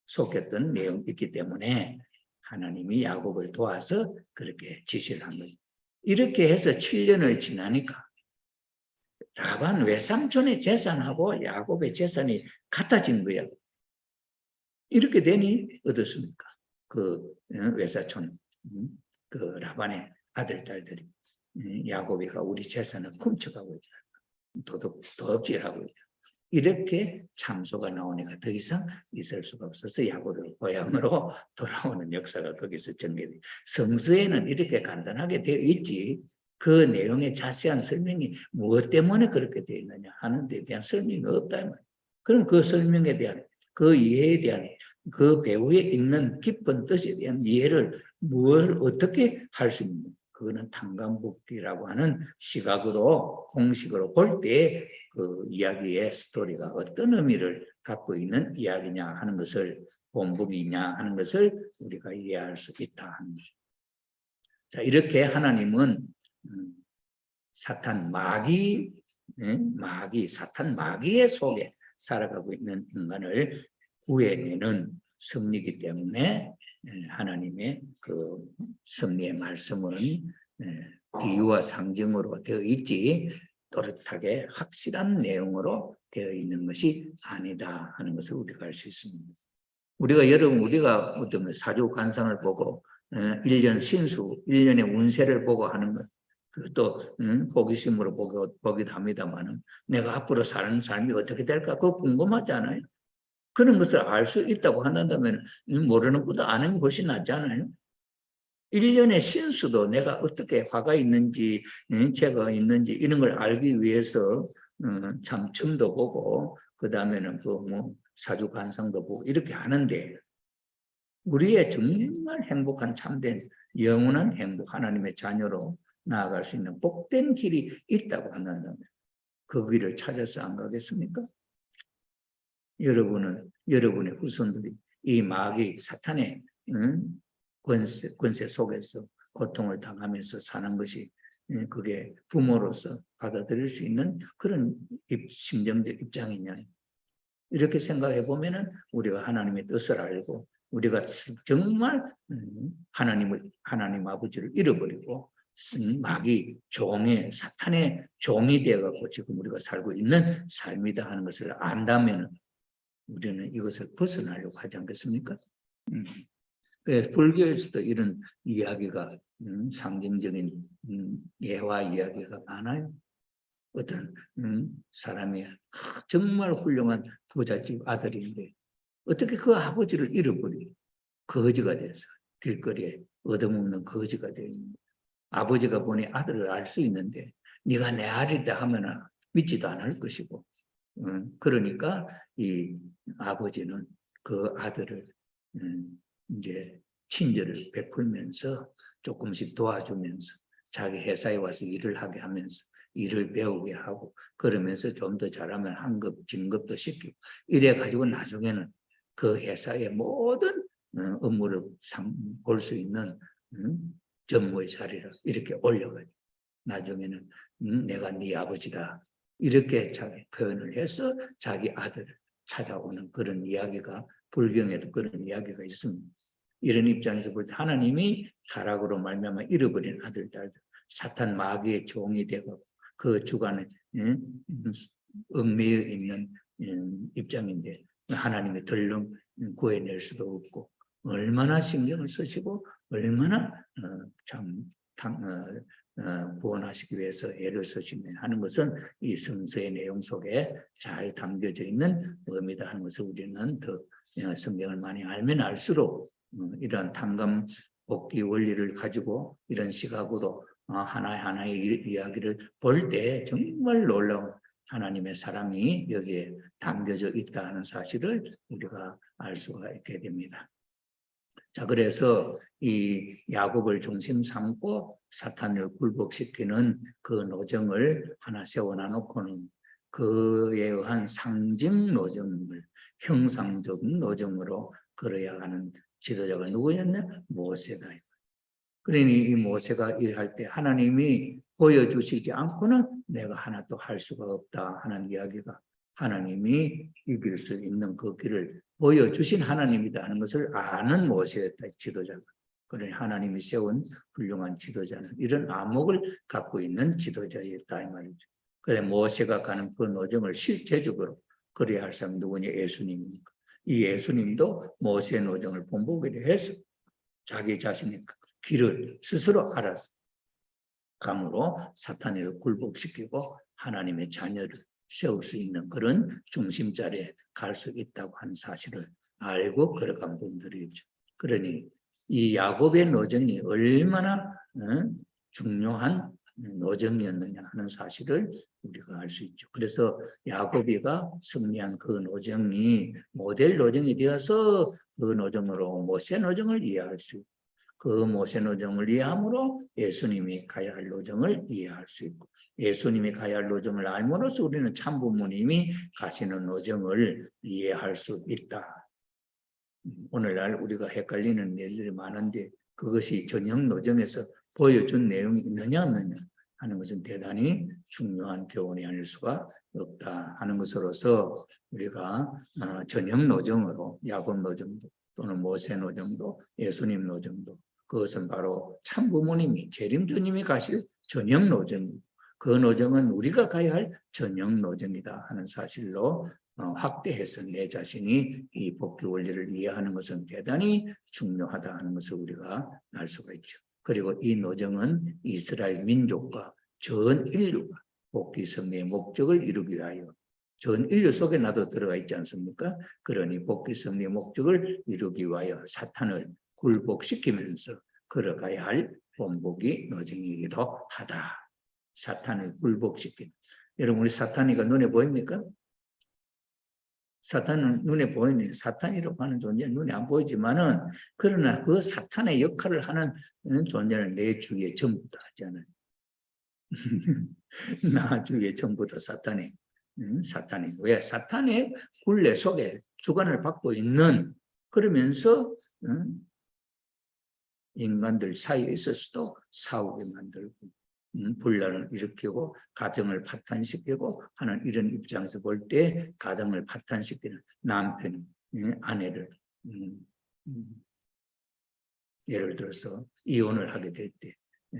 속였던 내용이 있기 때문에 하나님이 야곱을 도와서 그렇게 지시를 한 거죠. 이렇게 해서 7년을 지나니까 라반 외삼촌의 재산하고 야곱의 재산이 같아진 거야. 이렇게 되니 어떻습니까? 그 외사촌, 그 라반의 아들, 딸들이 야곱이가 우리 재산을 훔쳐가고 있다. 도둑질하고 있다. 이렇게 참소가 나오니까 더 이상 있을 수가 없어서 야곱이 고향으로 돌아오는 역사가 거기서 전개돼요. 성서에는 이렇게 간단하게 되어 있지 그 내용의 자세한 설명이 무엇 때문에 그렇게 되어 있느냐 하는 데 대한 설명이 없다. 그럼 그 설명에 대한 그 이해에 대한 그 배후에 있는 깊은 뜻에 대한 이해를 뭘 어떻게 할 수 있는 그거는 tan간복귀라고 하는 시각으로 공식으로 볼 때 그 이야기의 스토리가 어떤 의미를 갖고 있는 이야기냐 하는 것을 본복이냐 하는 것을 우리가 이해할 수 있다 하는 거죠. 자 이렇게 하나님은 사탄 마귀 마귀, 사탄 마귀의 속에 살아가고 있는 인간을 구해내는 승리이기 때문에 하나님의 그 승리의 말씀은 비유와 상징으로 되어 있지 또렷하게 확실한 내용으로 되어 있는 것이 아니다 하는 것을 우리가 알 수 있습니다. 우리가 어떤 사주 관상을 보고 1년 신수, 1년의 운세를 보고 하는 것, 또 호기심으로 보기도 합니다만 내가 앞으로 사는 삶이 어떻게 될까 그거 궁금하지 않아요? 그런 것을 알 수 있다고 한다면 모르는 것보다 아는 게 훨씬 낫지 않아요? 1년의 신수도 내가 어떻게 화가 있는지 재가 있는지 이런 걸 알기 위해서 참 점도 보고 그 다음에는 그 뭐 사주 관상도 보고 이렇게 하는데 우리의 정말 행복한 참된 영원한 행복 하나님의 자녀로 나아갈 수 있는 복된 길이 있다고 한다면 그 길을 찾아서 안 가겠습니까? 여러분의 후손들이 이 마귀 사탄의 권세 속에서 고통을 당하면서 사는 것이 그게 부모로서 받아들일 수 있는 그런 심정적 입장이냐. 이렇게 생각해 보면은 우리가 하나님의 뜻을 알고 우리가 정말 하나님 아버지를 잃어버리고 마귀 종의 사탄의 종이 되어가고 지금 우리가 살고 있는 삶이다 하는 것을 안다면은 우리는 이것을 벗어나려고 하지 않겠습니까? 그래서 불교에서도 이런 이야기가 상징적인 예화 이야기가 많아요. 어떤 사람이 정말 훌륭한 부잣집 아들인데 어떻게 그 아버지를 잃어버리고 거지가 돼서 길거리에 얻어먹는 거지가 되어 있는 아버지가 보니 아들을 알 수 있는데 네가 내 아들이다 하면 믿지도 않을 것이고 그러니까 이 아버지는 그 아들을 이제 친절을 베풀면서 조금씩 도와주면서 자기 회사에 와서 일을 하게 하면서 일을 배우게 하고 그러면서 좀 더 잘하면 한급, 진급도 시키고 이래 가지고 나중에는 그 회사의 모든 업무를 볼 수 있는 전무의 자리를 이렇게 올려가지고 나중에는 내가 네 아버지다 이렇게 자기 표현을 해서 자기 아들을 찾아오는 그런 이야기가 불경에도 그런 이야기가 있습니다. 이런 입장에서 볼 때 하나님이 타락으로 말미암아 잃어버린 아들, 딸들, 사탄 마귀의 종이 되고 그 주관에 얽매여 있는 입장인데 하나님의 덜렁 구해낼 수도 없고 얼마나 신경을 쓰시고 얼마나 참 구원하시기 위해서 애를 쓰시며 하는 것은 이 성서의 내용 속에 잘 담겨져 있는 의미다 하는 것을 우리는 더 성경을 많이 알면 알수록 이러한 탕감 복귀 원리를 가지고 이런 시각으로 하나하나의 이야기를 볼 때 정말 놀라운 하나님의 사랑이 여기에 담겨져 있다 하는 사실을 우리가 알 수가 있게 됩니다. 자, 그래서 이 야곱을 중심 삼고 사탄을 굴복시키는 그 노정을 하나 세워놔놓고는 그에 의한 상징 노정을 형상적인 노정으로 걸어야 하는 지도자가 누구였냐? 모세다. 그러니 이 모세가 일할 때 하나님이 보여주시지 않고는 내가 하나도 할 수가 없다 하는 이야기가 하나님이 이길 수 있는 그 길을 보여주신 하나님이다 하는 것을 아는 모세였다, 지도자가. 그러니 하나님이 세운 훌륭한 지도자는 이런 안목을 갖고 있는 지도자였다 이 말이죠. 그래 모세가 가는 그 노정을 실제적으로 그래야 할 사람 누구냐? 예수님입니까? 이 예수님도 모세의 노정을 본보기를 해서 자기 자신의 길을 스스로 알아서 감으로 사탄을 굴복시키고 하나님의 자녀를 세울 수 있는 그런 중심자리에 갈 수 있다고 하는 사실을 알고 걸어간 분들이죠. 그러니 이 야곱의 노정이 얼마나 중요한 노정이었느냐 하는 사실을 우리가 알 수 있죠. 그래서 야곱이가 승리한 그 노정이 모델 노정이 되어서 그 노정으로 모세 노정을 이해할 수 있고 그 모세 노정을 이해함으로 예수님이 가야 할 노정을 이해할 수 있고 예수님이 가야 할 노정을 알므로써 우리는 참 부모님이 가시는 노정을 이해할 수 있다. 오늘날 우리가 헷갈리는 일들이 많은데 그것이 전형 노정에서 보여준 내용이 있느냐 없느냐 하는 것은 대단히 중요한 교훈이 아닐 수가 없다 하는 것으로서 우리가 전형 노정으로 야곱 노정도 또는 모세 노정도 예수님 노정도 그것은 바로 참부모님이 재림주님이 가실 전형 노정 그 노정은 우리가 가야 할 전형 노정이다 하는 사실로 확대해서 내 자신이 이 복귀 원리를 이해하는 것은 대단히 중요하다 하는 것을 우리가 알 수가 있죠. 그리고 이 노정은 이스라엘 민족과 전 인류가 복귀 승리의 목적을 이루기 위하여 전 인류 속에 나도 들어가 있지 않습니까? 그러니 복귀 승리의 목적을 이루기 위하여 사탄을 굴복시키면서 걸어가야 할 본복이 노정이기도 하다. 사탄을 굴복시키는. 여러분 우리 사탄이가 눈에 보입니까? 사탄은 눈에 보이는 사탄이라고 하는 존재는 눈에 안 보이지만은 그러나 그 사탄의 역할을 하는 존재는 내 주위에 전부 다 하잖아요. 나 주위에 전부 다 사탄이 왜 사탄의 굴레 속에 주관을 받고 있는 그러면서 인간들 사이에 있어서도 싸우게 만들고 분란을 일으키고 가정을 파탄시키고 하는 이런 입장에서 볼 때 가정을 파탄시키는 남편이 아내를 예를 들어서 이혼을 하게 될 때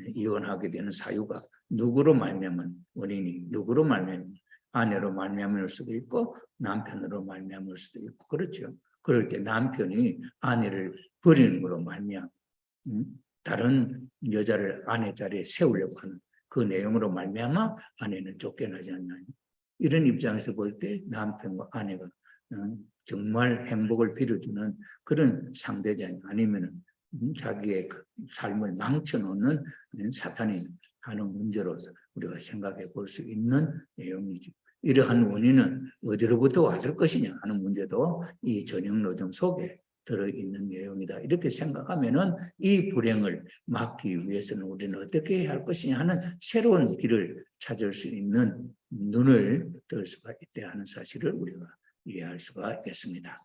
이혼하게 되는 사유가 누구로 말미암은 원인이 누구로 말미암은 아내로 말미암을 수도 있고 남편으로 말미암을 수도 있고 그렇죠. 그럴 때 남편이 아내를 버리는 것으로 말미암 다른 여자를 아내 자리에 세우려고 하는 그 내용으로 말미암아 아내는 쫓겨나지 않나요? 이런 입장에서 볼 때 남편과 아내가 정말 행복을 빌어주는 그런 상대자 아니면 자기의 삶을 망쳐놓는 사탄이 하는 문제로서 우리가 생각해 볼 수 있는 내용이죠. 이러한 원인은 어디로부터 왔을 것이냐 하는 문제도 이 전형 노정 속에 들어있는 내용이다. 이렇게 생각하면은 이 불행을 막기 위해서는 우리는 어떻게 해야 할 것이냐 하는 새로운 길을 찾을 수 있는 눈을 뜰 수가 있다 하는 사실을 우리가 이해할 수가 있겠습니다.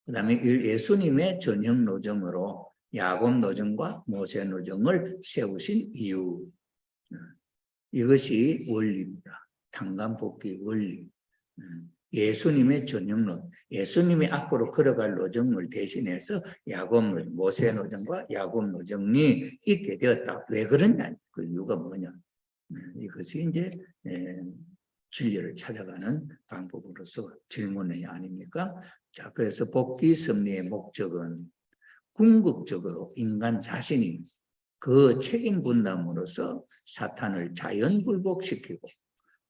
그 다음에 예수님의 전형 노정으로 야곱 노정과 모세 노정을 세우신 이유 이것이 원리입니다. tan감복귀 원리 예수님의 전형론, 예수님이 앞으로 걸어갈 노정을 대신해서 야곱 노정, 모세 노정과 야곱 노정이 있게 되었다. 왜 그러냐? 그 이유가 뭐냐? 이것이 이제 진리를 찾아가는 방법으로서 질문이 아닙니까? 자, 그래서 복귀 섭리의 목적은 궁극적으로 인간 자신이 그 책임 분담으로서 사탄을 자연 굴복시키고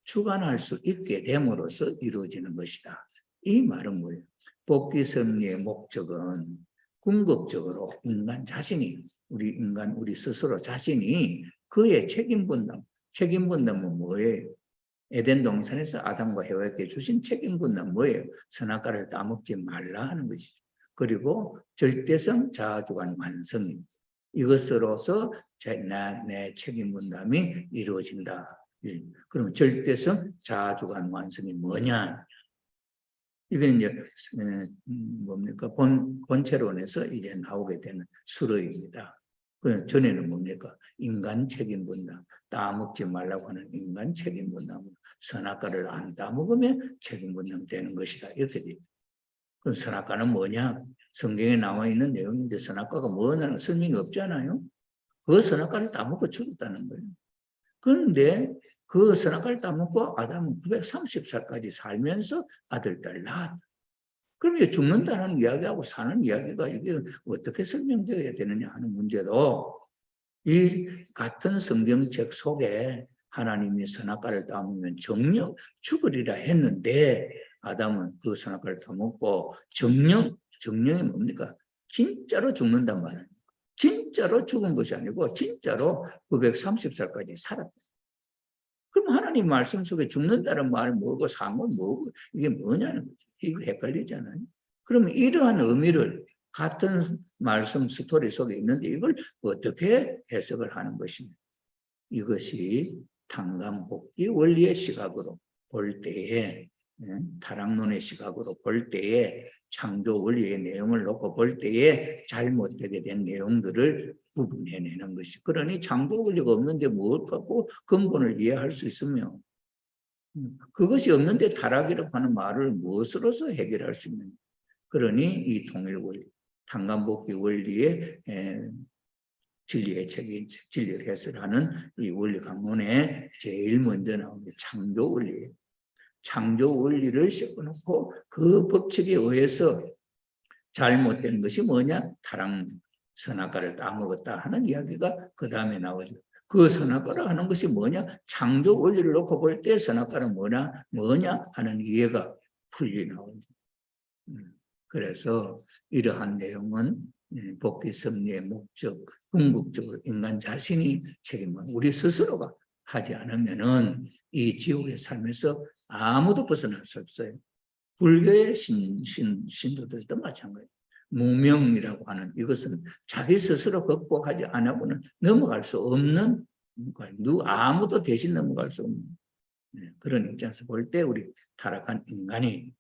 주관할 수 있게 됨으로써 이루어지는 것이다. 이 말은 뭐예요? 복귀 섭리의 목적은 궁극적으로 인간 자신이 우리 스스로 자신이 그의 책임 분담은 뭐예요? 에덴 동산에서 아담과 해와에게 주신 책임 분담 뭐예요? 선악과를 따먹지 말라 하는 것이죠. 그리고 절대성 자아주관 완성입니다. 이것으로서 내 책임 분담이 이루어진다. 그럼 절대성 자아주관 완성이 뭐냐? 이건 이제 뭡니까? 본체론에서 이제 나오게 되는 수로입니다. 그래서 전에는 뭡니까? 인간 책임 분담, 따먹지 말라고 하는 인간 책임 분담, 선악과를 안 따먹으면 책임 분담 되는 것이다. 이렇게 돼 있다. 그럼 선악과는 뭐냐? 성경에 나와 있는 내용인데 선악과가 뭐냐는 설명이 없잖아요. 그 선악과를 따먹고 죽었다는 거예요. 그런데 그 선악과를 따먹고 아담은 930살까지 살면서 아들, 딸 낳았다. 그럼 이게 죽는다는 이야기하고 사는 이야기가 이게 어떻게 설명되어야 되느냐 하는 문제도 이 같은 성경책 속에 하나님이 선악과를 따먹으면 정령 죽으리라 했는데 아담은 그 선악과를 따먹고 정령이 뭡니까? 진짜로 죽는단 말이에요. 진짜로 죽은 것이 아니고 진짜로 930살까지 살았다. 그럼 하나님 말씀 속에 죽는다는 말 뭐고 사는 건 뭐고 이게 뭐냐는 거지. 이거 헷갈리잖아요. 그러면 이러한 의미를 같은 말씀 스토리 속에 있는데 이걸 어떻게 해석을 하는 것입니까? 이것이 tan감복귀 원리의 시각으로 볼 때에 타락론의 시각으로 볼 때에 창조 원리의 내용을 놓고 볼 때에 잘못되게 된 내용들을 구분해내는 것이. 그러니 창조 원리가 없는데 뭘 갖고 근본을 이해할 수 있으며 그것이 없는데 타락이라고 하는 말을 무엇으로서 해결할 수 있느냐. 그러니 이 통일 원리, tan간복귀 원리의 진리의 책임, 진리를 해설하는 이 원리 강론에 제일 먼저 나오는 창조 원리예요. 창조 원리를 씌워놓고 그 법칙에 의해서 잘못된 것이 뭐냐? 타락 선악과를 따먹었다 하는 이야기가 그 다음에 나오죠. 그 선악과를 하는 것이 뭐냐? 창조 원리를 놓고 볼 때 선악과는 뭐냐 하는 이해가 풀리 나오죠. 그래서 이러한 내용은 복귀 섭리의 목적, 궁극적으로 인간 자신이 책임을 우리 스스로가 하지 않으면은 이 지옥의 삶에서 아무도 벗어날 수 없어요. 불교의 신도들도 마찬가지예요. 무명이라고 하는 이것은 자기 스스로 극복하지 않고는 넘어갈 수 없는, 아무도 대신 넘어갈 수 없는 그런 입장에서 볼 때 우리 타락한 인간이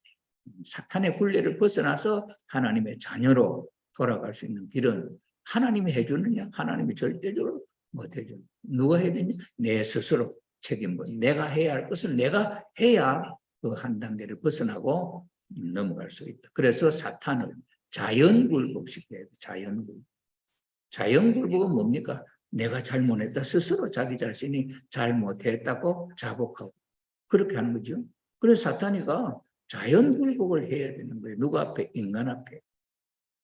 사탄의 굴레를 벗어나서 하나님의 자녀로 돌아갈 수 있는 길은 하나님이 해주느냐? 하나님이 절대적으로 못해줘. 누가 해야 되냐? 내 스스로 책임을. 내가 해야 할 것은 내가 해야 그 한 단계를 벗어나고 넘어갈 수 있다. 그래서 사탄을 자연굴복시켜야 돼. 자연굴복. 자연굴복은 뭡니까? 내가 잘못했다. 스스로 자기 자신이 잘못했다고 자복하고 그렇게 하는 거죠. 그래서 사탄이가 자연굴복을 해야 되는 거예요. 누구 앞에? 인간 앞에.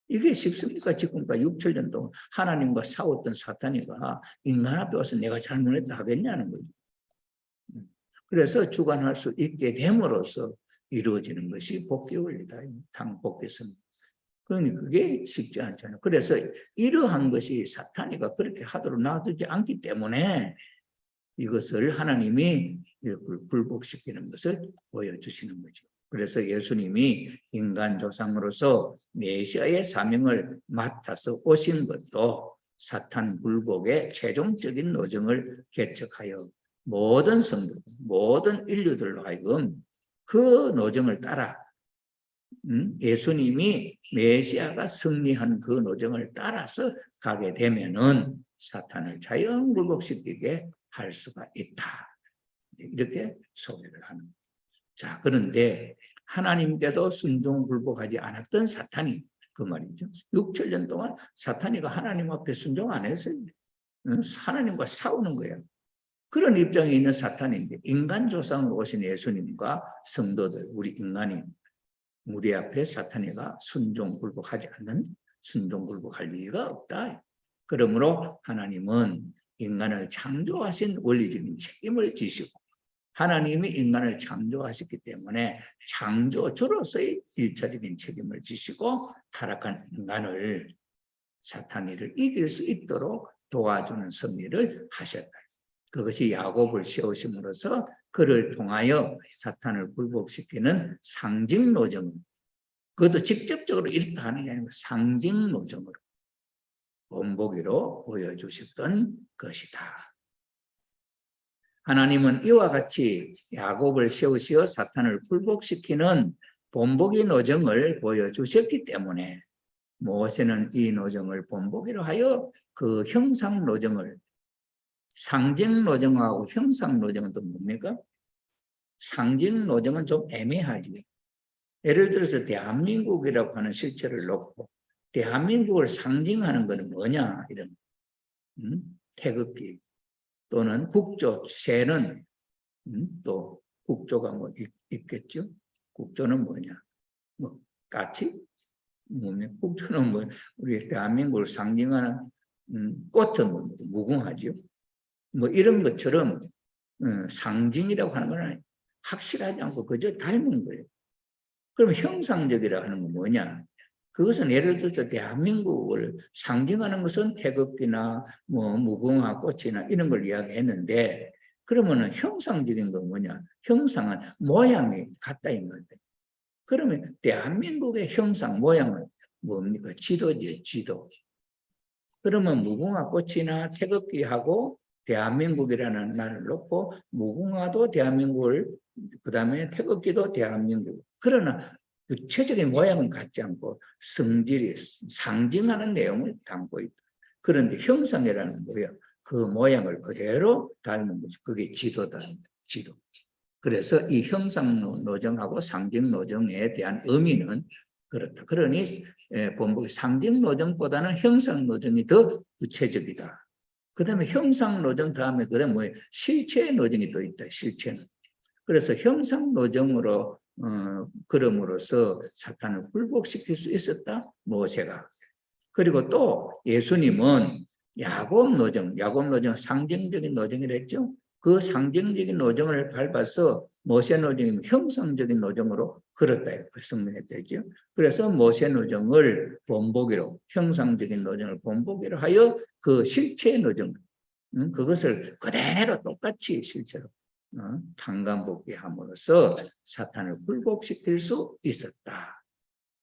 이게 쉽습니까? 지금까지 6,000년 동안 하나님과 싸웠던 사탄이가 인간 앞에 와서 내가 잘못했다 하겠냐는 거죠. 그래서 주관할 수 있게 됨으로써 이루어지는 것이 복귀 원리다. 복귀선. 그러니 그게 쉽지 않잖아요. 그래서 이러한 것이 사탄이가 그렇게 하도록 놔두지 않기 때문에 이것을 하나님이 굴복시키는 것을 보여주시는 거죠. 그래서 예수님이 인간 조상으로서 메시아의 사명을 맡아서 오신 것도 사탄 굴복의 최종적인 노정을 개척하여 모든 성도, 모든 인류들로 하여금 그 노정을 따라 예수님이 메시아가 승리한 그 노정을 따라서 가게 되면은 사탄을 자연 굴복시키게 할 수가 있다. 이렇게 소개를 하는 거예요. 자, 그런데 하나님께도 순종 굴복하지 않았던 사탄이 그 말이죠. 6,000년 동안 사탄이가 하나님 앞에 순종 안 했어요. 하나님과 싸우는 거예요. 그런 입장에 있는 사탄인데 인간 조상으로 오신 예수님과 성도들, 우리 인간이 우리 앞에 사탄이가 순종 굴복하지 않는 순종 굴복할 이유가 없다. 그러므로 하나님은 인간을 창조하신 원리적인 책임을 지시고 하나님이 인간을 창조하셨기 때문에 창조주로서의 일차적인 책임을 지시고 타락한 인간을 사탄이를 이길 수 있도록 도와주는 섭리를 하셨다. 그것이 야곱을 세우심으로써 그를 통하여 사탄을 굴복시키는 상징 노정, 그것도 직접적으로 이렇다 하는 게 아니고 상징 노정으로 본보기로 보여주셨던 것이다. 하나님은 이와 같이 야곱을 세우시어 사탄을 굴복시키는 본보기 노정을 보여주셨기 때문에 모세는 이 노정을 본보기로 하여 그 형상 노정을 상징 노정하고 형상 노정은 또 뭡니까? 상징 노정은 좀 애매하지. 예를 들어서 대한민국이라고 하는 실체를 놓고 대한민국을 상징하는 것은 뭐냐? 이런 태극기 또는 국조, 새는 또 국조가 뭐 있겠죠? 국조는 뭐냐? 뭐 까치? 뭡니까? 국조는 뭐 우리 대한민국을 상징하는 꽃은 뭐 무궁화죠. 뭐 이런 것처럼 상징이라고 하는 건 확실하지 않고 그저 닮은 거예요. 그럼 형상적이라고 하는 건 뭐냐? 그것은 예를 들어서 대한민국을 상징하는 것은 태극기나 뭐 무궁화 꽃이나 이런 걸 이야기했는데 그러면은 형상적인 건 뭐냐? 형상은 모양이 같다 이 말이에요. 그러면 대한민국의 형상 모양은 뭡니까? 지도지, 지도. 그러면 무궁화 꽃이나 태극기하고 대한민국이라는 나라를 놓고 무궁화도 대한민국을 그다음에 태극기도 대한민국. 그러나 구체적인 모양은 같지 않고 성질이 상징하는 내용을 담고 있다. 그런데 형상이라는 뭐야? 그 모양을 그대로 닮은 것이 그게 지도다. 지도. 그래서 이 형상 노정하고 상징 노정에 대한 의미는 그렇다. 그러니 본복의 상징 노정보다는 형상 노정이 더 구체적이다. 그 다음에 형상 노정 다음에 그래 뭐예요? 실체 노정이 또 있다. 실체는. 그래서 형상 노정으로 그럼으로써 사탄을 굴복시킬 수 있었다. 모세가. 그리고 또 예수님은 야곱 노정 상징적인 노정이라 했죠. 그 상징적인 노정을 밟아서 모세 노정이 형상적인 노정으로 걸었다. 성명에 되죠. 그래서 모세 노정을 본보기로 형상적인 노정을 본보기로 하여 그 실체 노정 그것을 그대로 똑같이 실제로 탕감복귀함으로써 사탄을 굴복시킬 수 있었다.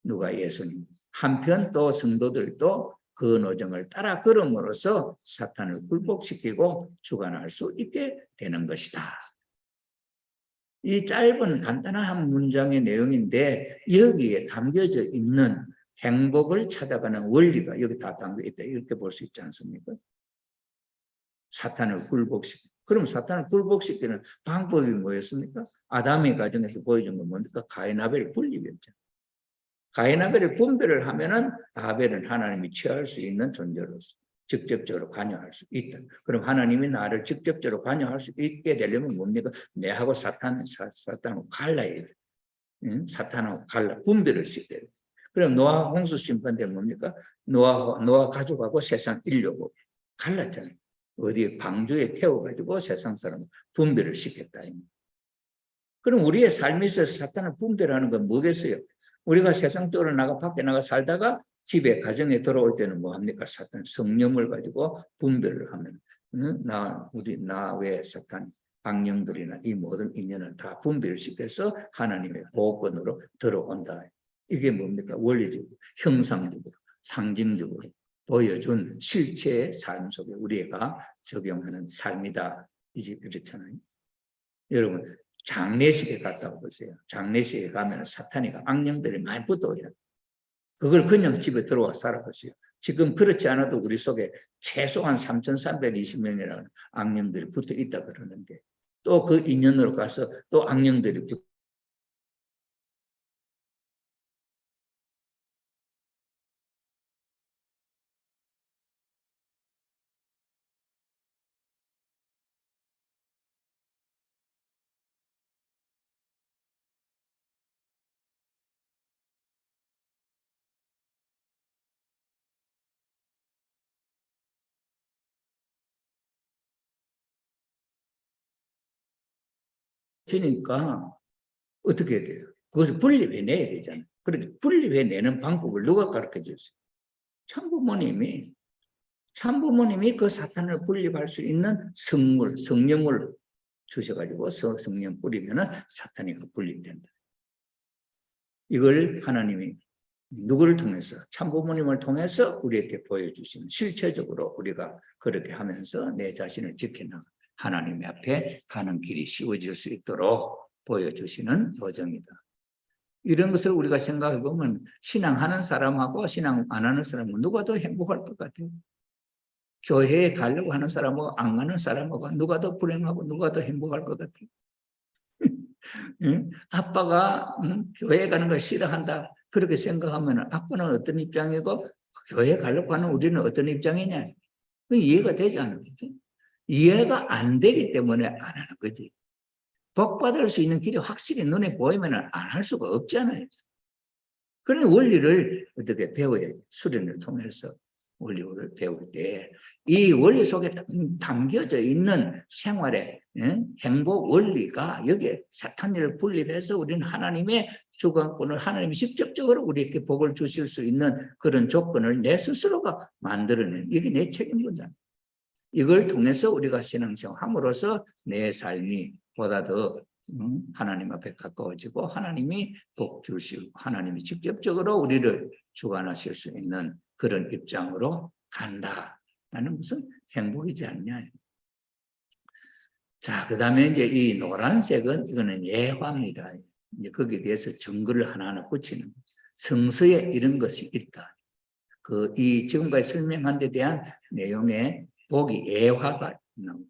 누가? 예수님. 한편 또 성도들도 그 노정을 따라 걸음으로써 사탄을 굴복시키고 주관할 수 있게 되는 것이다. 이 짧은 간단한 문장의 내용인데 여기에 담겨져 있는 행복을 찾아가는 원리가 여기 다 담겨 있다. 이렇게 볼 수 있지 않습니까? 사탄을 굴복시키고. 그럼 사탄을 굴복시키는 방법이 뭐였습니까? 아담의 가정에서 보여준 건 뭡니까? 가인 아벨 분립이었죠. 가인 아벨을 분별을 하면은 아벨은 하나님이 취할 수 있는 존재로서 직접적으로 관여할 수 있다. 그럼 하나님이 나를 직접적으로 관여할 수 있게 되려면 뭡니까? 내하고 사탄하고 갈라야 돼. 사탄하고 갈라 분별을 시켜야 돼. 그럼 노아 홍수 심판 때 뭡니까? 노아 가족하고 세상 인류고 갈랐잖아요. 어디 방주에 태워가지고 세상 사람 분별을 시켰다. 그럼 우리의 삶에 있어서 사탄을 분별하는 건 뭐겠어요? 우리가 세상적으로 밖에 나가 살다가 집에 가정에 들어올 때는 뭐 합니까? 사탄 성령을 가지고 분별을 하면 나 외 사탄 악령들이나 이 모든 인연을 다 분별시켜서 하나님의 보호권으로 들어온다. 이게 뭡니까? 원리적으로, 형상적으로, 상징적으로 보여준 실체의 삶 속에 우리가 적용하는 삶이다. 이제 그렇잖아요. 여러분 장례식에 갔다 보세요. 장례식에 가면 사탄이가 악령들이 많이 붙어요. 그걸 그냥 집에 들어와 살아보세요. 지금 그렇지 않아도 우리 속에 최소한 3,320명이라는 악령들이 붙어 있다 그러는데 또 그 인연으로 가서 또 악령들이 붙어 지니까 어떻게 돼요? 그것을 분립해내야 되잖아요. 그런데 분립해내는 방법을 누가 가르쳐 줬어요? 참부모님이 그 사탄을 분립할 수 있는 성령을 주셔가지고 성령 뿌리면은 사탄이 분립된다. 이걸 하나님이 누구를 통해서 참부모님을 통해서 우리에게 보여주시는 실체적으로 우리가 그렇게 하면서 내 자신을 지켜나가 하나님 앞에 가는 길이 쉬워질 수 있도록 보여주시는 도정이다. 이런 것을 우리가 생각해 보면 신앙하는 사람하고 신앙 안 하는 사람은 누가 더 행복할 것 같아요? 교회에 가려고 하는 사람하고 안 가는 사람하고 누가 더 불행하고 누가 더 행복할 것 같아요? 응? 아빠가 교회 가는 걸 싫어한다 그렇게 생각하면 아빠는 어떤 입장이고 교회 가려고 하는 우리는 어떤 입장이냐 이해가 되지 않는 거지. 이해가 안 되기 때문에 안 하는 거지. 복 받을 수 있는 길이 확실히 눈에 보이면 안 할 수가 없잖아요. 그런 원리를 어떻게 배워야 수련을 통해서 원리를 배울 때 이 원리 속에 담겨져 있는 생활의 행복 원리가 여기에 사탄을 분립해서 우리는 하나님의 주관권을 하나님이 직접적으로 우리에게 복을 주실 수 있는 그런 조건을 내 스스로가 만들어낸 이게 내 책임이잖아요. 이걸 통해서 우리가 신앙생활 함으로써 내 삶이 보다 더 하나님 앞에 가까워지고 하나님이 복 주시고 하나님이 직접적으로 우리를 주관하실 수 있는 그런 입장으로 간다. 나는 무슨 행복이지 않냐. 자, 그 다음에 이제 이 노란색은 이거는 예화입니다. 이제 거기에 대해서 증거를 하나하나 붙이는 성서에 이런 것이 있다. 이 지금까지 설명한 데 대한 내용의 복이 예화가 나옵니다.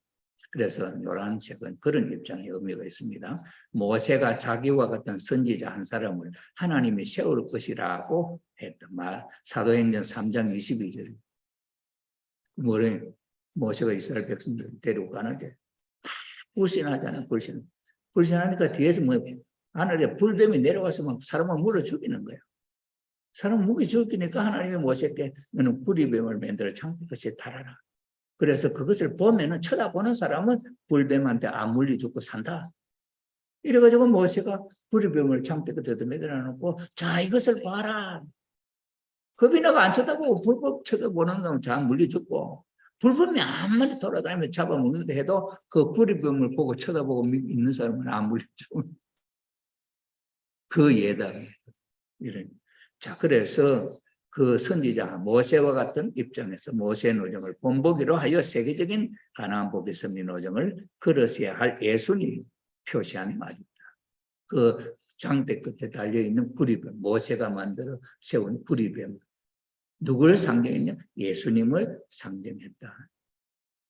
그래서 노란색은 그런 입장의 의미가 있습니다. 모세가 자기와 같은 선지자 한 사람을 하나님이 세울 것이라고 했던 말. 사도행전 3장 22절. 뭐래? 모세가 이스라엘 백성들 데리고 가는데 불신하잖아, 불신. 불신하니까 뒤에서 뭐 하늘에 불뱀이 내려와서 막 사람을 물어 죽이는 거야. 사람 무기 죽이니까 하나님이 모세께 너는 불뱀을 만들어 창고같이 달아라. 그래서 그것을 보면은 쳐다보는 사람은 불뱀한테 안 물려 죽고 산다. 이래가지고 모세가 불뱀을 창고에 매달아 놓고 자 이것을 봐라. 겁이 나가 안 쳐다보고 불법 쳐다보는 놈은 잘 물려 죽고 불뱀이 아무리 돌아다니며 잡아먹는다 해도 그 불뱀을 보고 쳐다보고 있는 사람은 안 물려 죽고 그 예다. 이런. 자, 그래서 그 선지자 모세와 같은 입장에서 모세 노정을 본보기로 하여 세계적인 가나안 복의 섭리 노정을 걸으셔야 할 예수님이 표시한 말입니다. 그 장대 끝에 달려있는 구리뱀, 모세가 만들어 세운 구리뱀. 누구를 상징했냐? 예수님을 상징했다.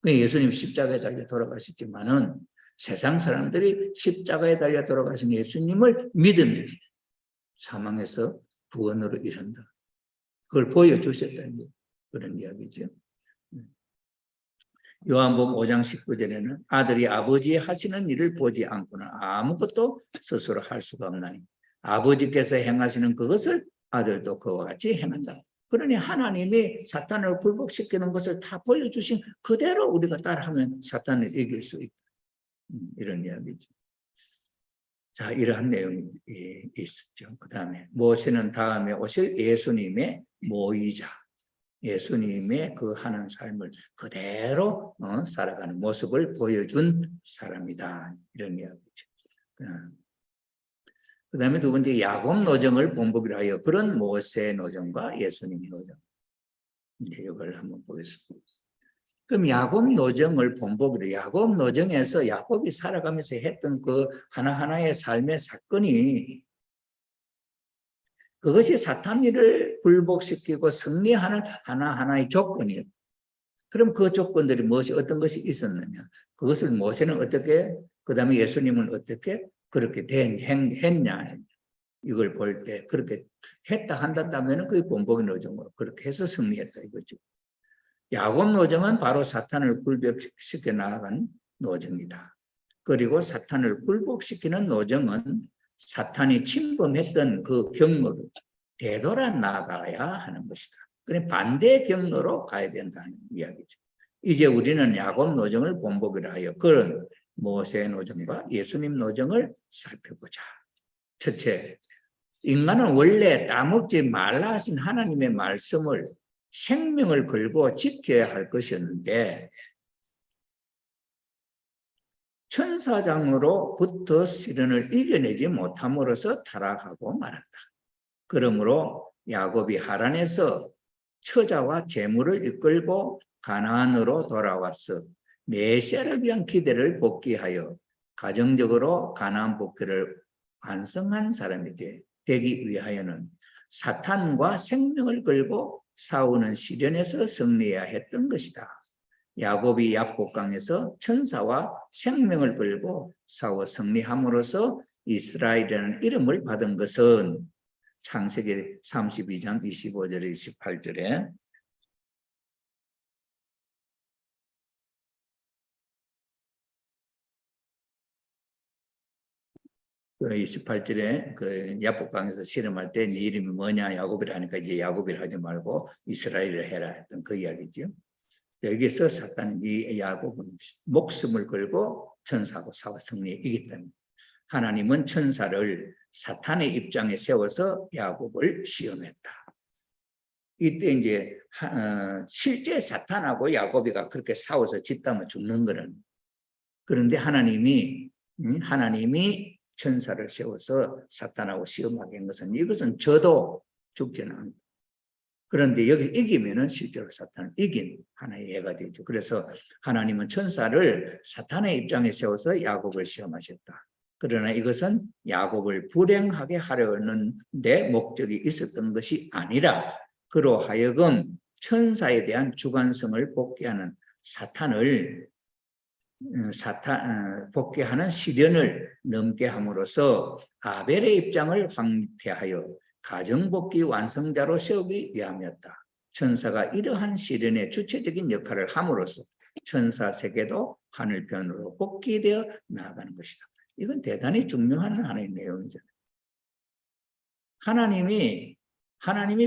예수님 십자가에 달려 돌아가셨지만은 세상 사람들이 십자가에 달려 돌아가신 예수님을 믿으면 사망에서 구원으로 이른다. 그걸 보여주셨다는 그런 이야기죠. 요한복음 5장 19절에는 아들이 아버지의 하시는 일을 보지 않고는 아무것도 스스로 할 수가 없나니 아버지께서 행하시는 그것을 아들도 그와 같이 행한다. 그러니 하나님이 사탄을 굴복시키는 것을 다 보여주신 그대로 우리가 따라하면 사탄을 이길 수 있다. 이런 이야기죠. 자, 이러한 내용이 있었죠. 그 다음에 모세는 다음에 오실 예수님의 모의자, 예수님의 그 하는 삶을 그대로 살아가는 모습을 보여준 사람이다. 이런 이야기죠. 그 다음에 두 번째 야곱 노정을 본보기로 하여 그런 모세 노정과 예수님 노정. 이걸 한번 보겠습니다. 그럼 야곱 노정을 본보기로 야곱 노정에서 야곱이 살아가면서 했던 그 하나하나의 삶의 사건이 그것이 사탄이를 굴복시키고 승리하는 하나하나의 조건이에요. 그럼 그 조건들이 무엇이 어떤 것이 있었느냐? 그것을 모세는 어떻게 그 다음에 예수님은 어떻게 그렇게 했냐? 이걸 볼 때 그렇게 했다 한다면 그게 본보기 노정으로 그렇게 해서 승리했다 이거죠. 야곱 노정은 바로 사탄을 굴복시켜 나아간 노정이다. 그리고 사탄을 굴복시키는 노정은 사탄이 침범했던 그 경로를 되돌아 나가야 하는 것이다. 그래 반대 경로로 가야 된다는 이야기죠. 이제 우리는 야곱 노정을 본보기로 하여 그런 모세 노정과 예수님 노정을 살펴보자. 첫째, 인간은 원래 따먹지 말라 하신 하나님의 말씀을 생명을 걸고 지켜야 할 것이었는데 천사장으로부터 시련을 이겨내지 못함으로써 타락하고 말았다. 그러므로 야곱이 하란에서 처자와 재물을 이끌고 가나안으로 돌아와서 메시아를 위한 기대를 복귀하여 가정적으로 가나안 복귀를 완성한 사람이 되기 위하여는 사탄과 생명을 걸고 싸우는 시련에서 승리해야 했던 것이다. 야곱이 약복강에서 천사와 생명을 걸고 싸워 승리함으로써 이스라엘이라는 이름을 받은 것은 창세기 32장 25절에 28절에 28절에 그 야복강에서 씨름할 때 네 이름이 뭐냐 야곱이라 하니까 이제 야곱이라 하지 말고 이스라엘을 해라 했던 그 이야기죠. 여기서 사탄이 야곱은 목숨을 걸고 천사하고 싸워 승리이기 때문에 하나님은 천사를 사탄의 입장에 세워서 야곱을 시험했다. 이때 이제 실제 사탄하고 야곱이가 그렇게 싸워서 짓담아 죽는 거는 그런데 하나님이 천사를 세워서 사탄하고 시험하게 한 것은 이것은 저도 죽지는 않고 그런데 여기 이기면은 실제로 사탄을 이긴 하나의 예가 되죠. 그래서 하나님은 천사를 사탄의 입장에 세워서 야곱을 시험하셨다. 그러나 이것은 야곱을 불행하게 하려는 데 목적이 있었던 것이 아니라 그로 하여금 천사에 대한 주관성을 복귀하는 복귀하는 시련을 넘게 함으로써 아벨의 입장을 황폐하여 가정복귀 완성자로 세우기 위함이었다. 천사가 이러한 시련의 주체적인 역할을 함으로써 천사 세계도 하늘편으로 복귀되어 나아가는 것이다. 이건 대단히 중요한 하나의 내용이잖아요. 하나님이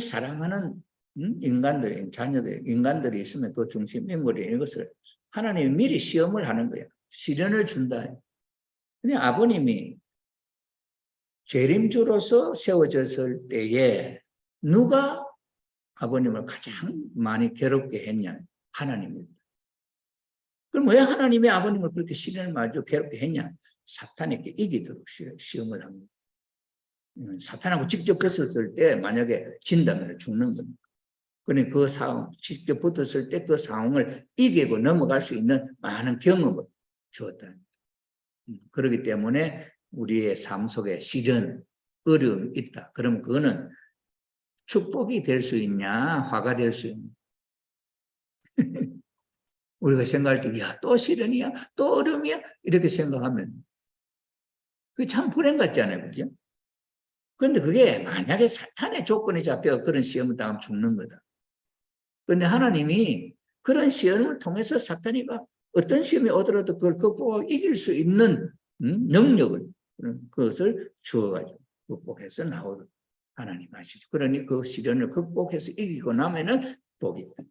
사랑하는 인간들이 있으면 그 중심 인물이 이것을 하나님이 미리 시험을 하는 거야. 시련을 준다. 그냥 아버님이 재림주로서 세워졌을 때에 누가 아버님을 가장 많이 괴롭게 했냐? 하나님입니다. 그럼 왜 하나님이 아버님을 그렇게 시련을 마주 괴롭게 했냐? 사탄에게 이기도록 시험을 합니다. 사탄하고 직접 붙었을 때 만약에 진다면 죽는 겁니다. 그러니까 그 상황, 직접 붙었을 때 그 상황을 이기고 넘어갈 수 있는 많은 경험을 주었다. 그렇기 때문에 우리의 삶 속에 시련, 어려움이 있다. 그럼 그거는 축복이 될 수 있냐, 화가 될 수 있냐. 우리가 생각할 때, 야, 또 시련이야, 또 어려움이야, 이렇게 생각하면 그게 참 불행 같잖아요, 그죠? 그런데 그게 만약에 사탄의 조건에 잡혀 그런 시험을 당하면 죽는 거다. 그런데 하나님이 그런 시험을 통해서 사탄이가 어떤 시험이 오더라도 그걸 극복하고 이길 수 있는 능력을, 그것을 주어가지고 극복해서 나오도록 하나님 아시죠. 그러니 그 시련을 극복해서 이기고 나면은 복이 있다.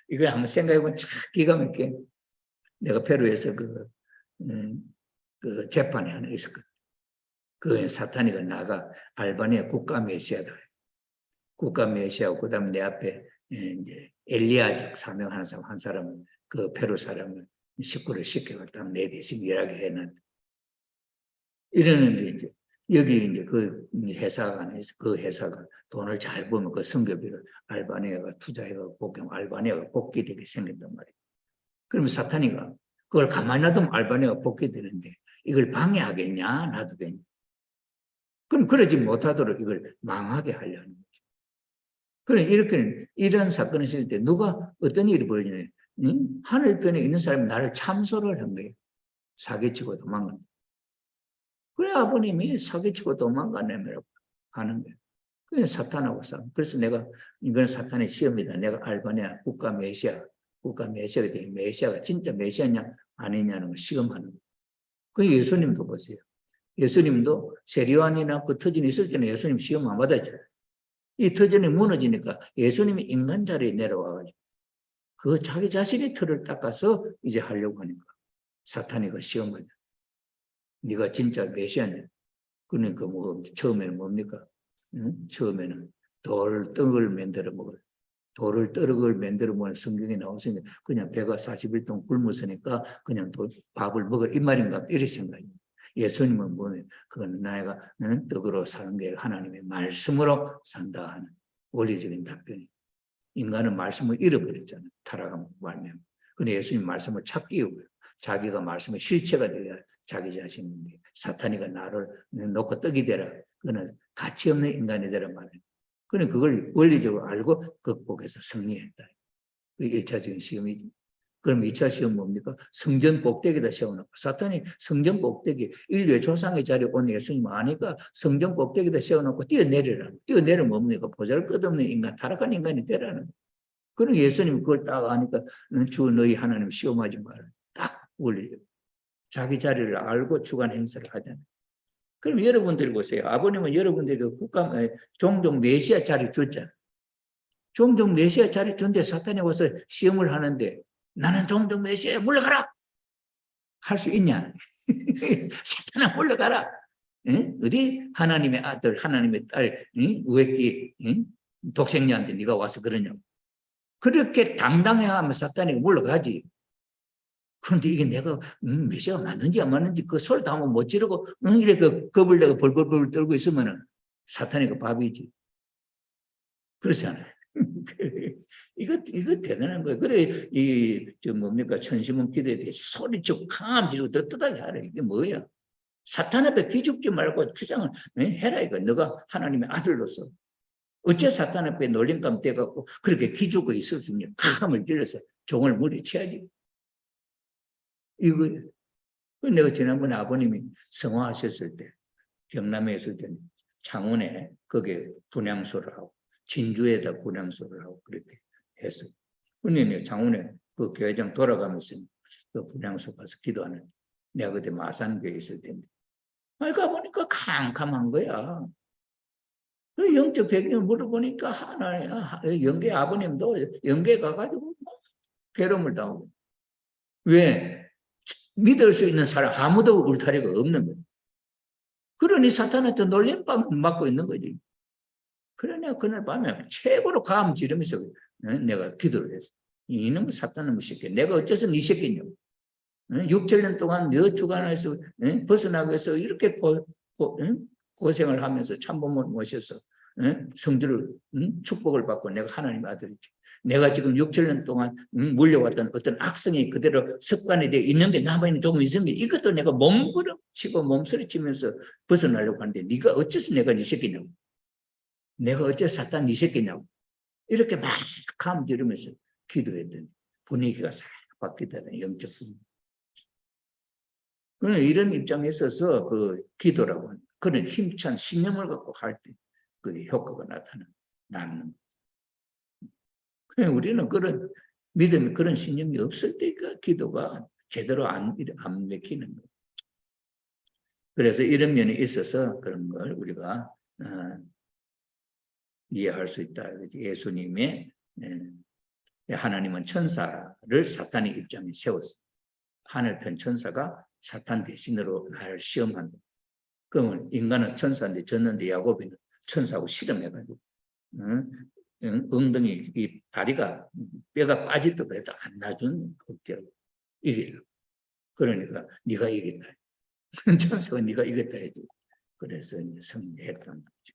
이건 한번 생각해보면 참 기가 막히게. 내가 페루에서 그 재판에 하나 있었거든. 그 사탄이가 나가 알바니아 국가 메시아다. 국가 메시아고 그다음 내 앞에 이제 엘리야적 사명하는 사람 한 사람을 그 페루 사람을 식구를 시켜갖다 내 대신 일하게 해놨다. 이러는데 이제 여기 이제 그 회사가 하나 있어. 그 회사가 돈을 잘 벌면 그 선교비를 알바니아가 투자해서 알바니아가 복귀되게 생겼단 말이에요. 그러면 사탄이가 그걸 가만히 놔두면 알바니아가 복귀되는데 이걸 방해하겠냐 놔두겠냐. 그럼 그러지 못하도록 이걸 망하게 하려는 거죠. 그래 이렇게 이런 사건이 있을 때 누가 어떤 일이 벌어지냐. 하늘편에 있는 사람이 나를 참소를 한 거예요. 사기치고 도망간다. 그래 아버님이 사기치고 도망가내면 하는 거예요. 그래 사탄하고 싸움. 그래서 내가 이건 사탄의 시험이다. 내가 알바니아 국가 메시아가 되니 메시아가 진짜 메시아냐 아니냐는 걸 시험하는 거예요. 그 예수님도 보세요. 예수님도 세리완이나 그 터전이 있을 때는 예수님 시험 안 받았잖아요. 이 터전이 무너지니까 예수님이 인간 자리에 내려와가지고 그 자기 자신의 틀을 닦아서 이제 하려고 하니까 사탄이 그 시험을 네가 진짜 메시아냐? 그러니까 뭐 처음에는 뭡니까? 처음에는 돌떡을 만들어 먹을 돌을 떡을 만들어 먹는 성경에 나오시니까 그냥 배가 40일 동안 굶었으니까 그냥 밥을 먹을 이 말인가 이렇게 생각합니다. 예수님은 보면 그건 내가 떡으로 사는 게 하나님의 말씀으로 산다 하는 원리적인 답변이. 인간은 말씀을 잃어버렸잖아요. 타락한 말면. 근데 예수님 말씀을 찾기 위해 자기가 말씀의 실체가 되어야 자기 자신인데 사탄이가 나를 놓고 떡이 되라. 그거는 가치 없는 인간이 되란 말이에요. 그는 그걸 원리적으로 알고 극복해서 승리했다. 그게 1차적인 시험이죠. 그럼 2차 시험 뭡니까? 성전 꼭대기에다 세워놓고 사탄이 성전 꼭대기 인류의 조상의 자리에 온 예수님 아니까 성전 꼭대기에다 세워놓고 뛰어내리라. 뛰어내리면 뭡니까? 보잘것없는 인간, 타락한 인간이 되라는 거예요. 그럼 예수님이 그걸 딱 아니까 주 너희 하나님 시험하지 마라. 딱 원리죠. 자기 자리를 알고 주관 행사를 하잖아요. 그럼 여러분들 보세요. 아버님은 여러분들에게 종종 메시아 자리 줬잖아요. 종종 메시아 자리 준데 사탄이 와서 시험을 하는데 나는 종종 메시아에 물러가라! 할 수 있냐? 사탄아 물러가라! 응? 어디 하나님의 아들, 하나님의 딸, 응? 우애끼 응? 독생녀한테 네가 와서 그러냐고. 그렇게 당당해하면 사탄이 물러가지. 그런데 이게 내가 메시아가 맞는지 안 맞는지 그 소리도 한번 못 지르고 이렇게 겁을 내가 벌벌벌 떨고 있으면 사탄이 그 밥이지. 그렇잖아요. 이거 대단한 거예요. 그래, 뭡니까, 천심은 기도에 대해 소리치고 강함 지르고 떳떳하게 하라. 이게 뭐야? 사탄 앞에 기죽지 말고 주장을 해라, 이거. 너가 하나님의 아들로서. 어째 사탄 앞에 놀림감 떼갖고 그렇게 기죽고 있을 수 있냐? 강함을 질러서 종을 물리쳐야지. 이거, 내가 지난번에 아버님이 성화하셨을 때, 경남에 있을 때는 창원에 거기에 분향소를 하고, 진주에다 분향소를 하고, 그렇게 했어요. 근데 창원에 그 교회장 돌아가면서 그 분향소 가서 기도하는, 내가 그때 마산교에 있을 텐데, 가보니까 캄캄한 거야. 영적 배경을 물어보니까 영계 아버님도 영계 가가지고 괴로움을 당하고. 왜? 믿을 수 있는 사람 아무도 울타리가 없는 거예요. 그러니 사탄한테 놀림감 맞고 있는 거지. 그러냐 그날 밤에 최고로 감 지르면서 내가 기도를 했어. 이놈의 사탄은 새끼. 내가 어째서 네 새끼냐고. 6, 7년 동안 너 주관에서 벗어나기 위해서 이렇게 고생을 하면서 참범을 모셔서 성주를 축복을 받고 내가 하나님의 아들이지. 내가 지금 6, 7년 동안 물려왔던 어떤 악성이 그대로 습관이 되어 있는 게 남아있는 조금 있는 게 이것도 내가 몸부림치고 몸서리치면서 벗어나려고 하는데 네가 어째서 내가 네 새끼냐고. 내가 어째서 사탄 네 새끼냐고. 이렇게 막 감지르면서 기도했더니 분위기가 싹 바뀌더라. 영적 분위기. 그런 이런 입장에 있어서 그 기도라고 하는 그런 힘찬 신념을 갖고 할 때 그 효과가 나타나는. 우리는 그런 믿음이 그런 신념이 없을 때가 기도가 제대로 안 맥히는 거예요. 그래서 이런 면에 있어서 그런 걸 우리가 이해할 수 있다. 예수님의 하나님은 천사를 사탄의 입장에 세웠어요. 하늘편 천사가 사탄 대신으로 나를 시험한다. 그러면 인간은 천사인데 졌는데 야곱이는 천사하고 실험해가지고 엉덩이 이 다리가 뼈가 빠지도록 해도 안 놔준 억제로 이기려고. 그러니까 네가 이겼다. 천사가 네가 이겼다 해줘. 그래서 승리했던 거죠.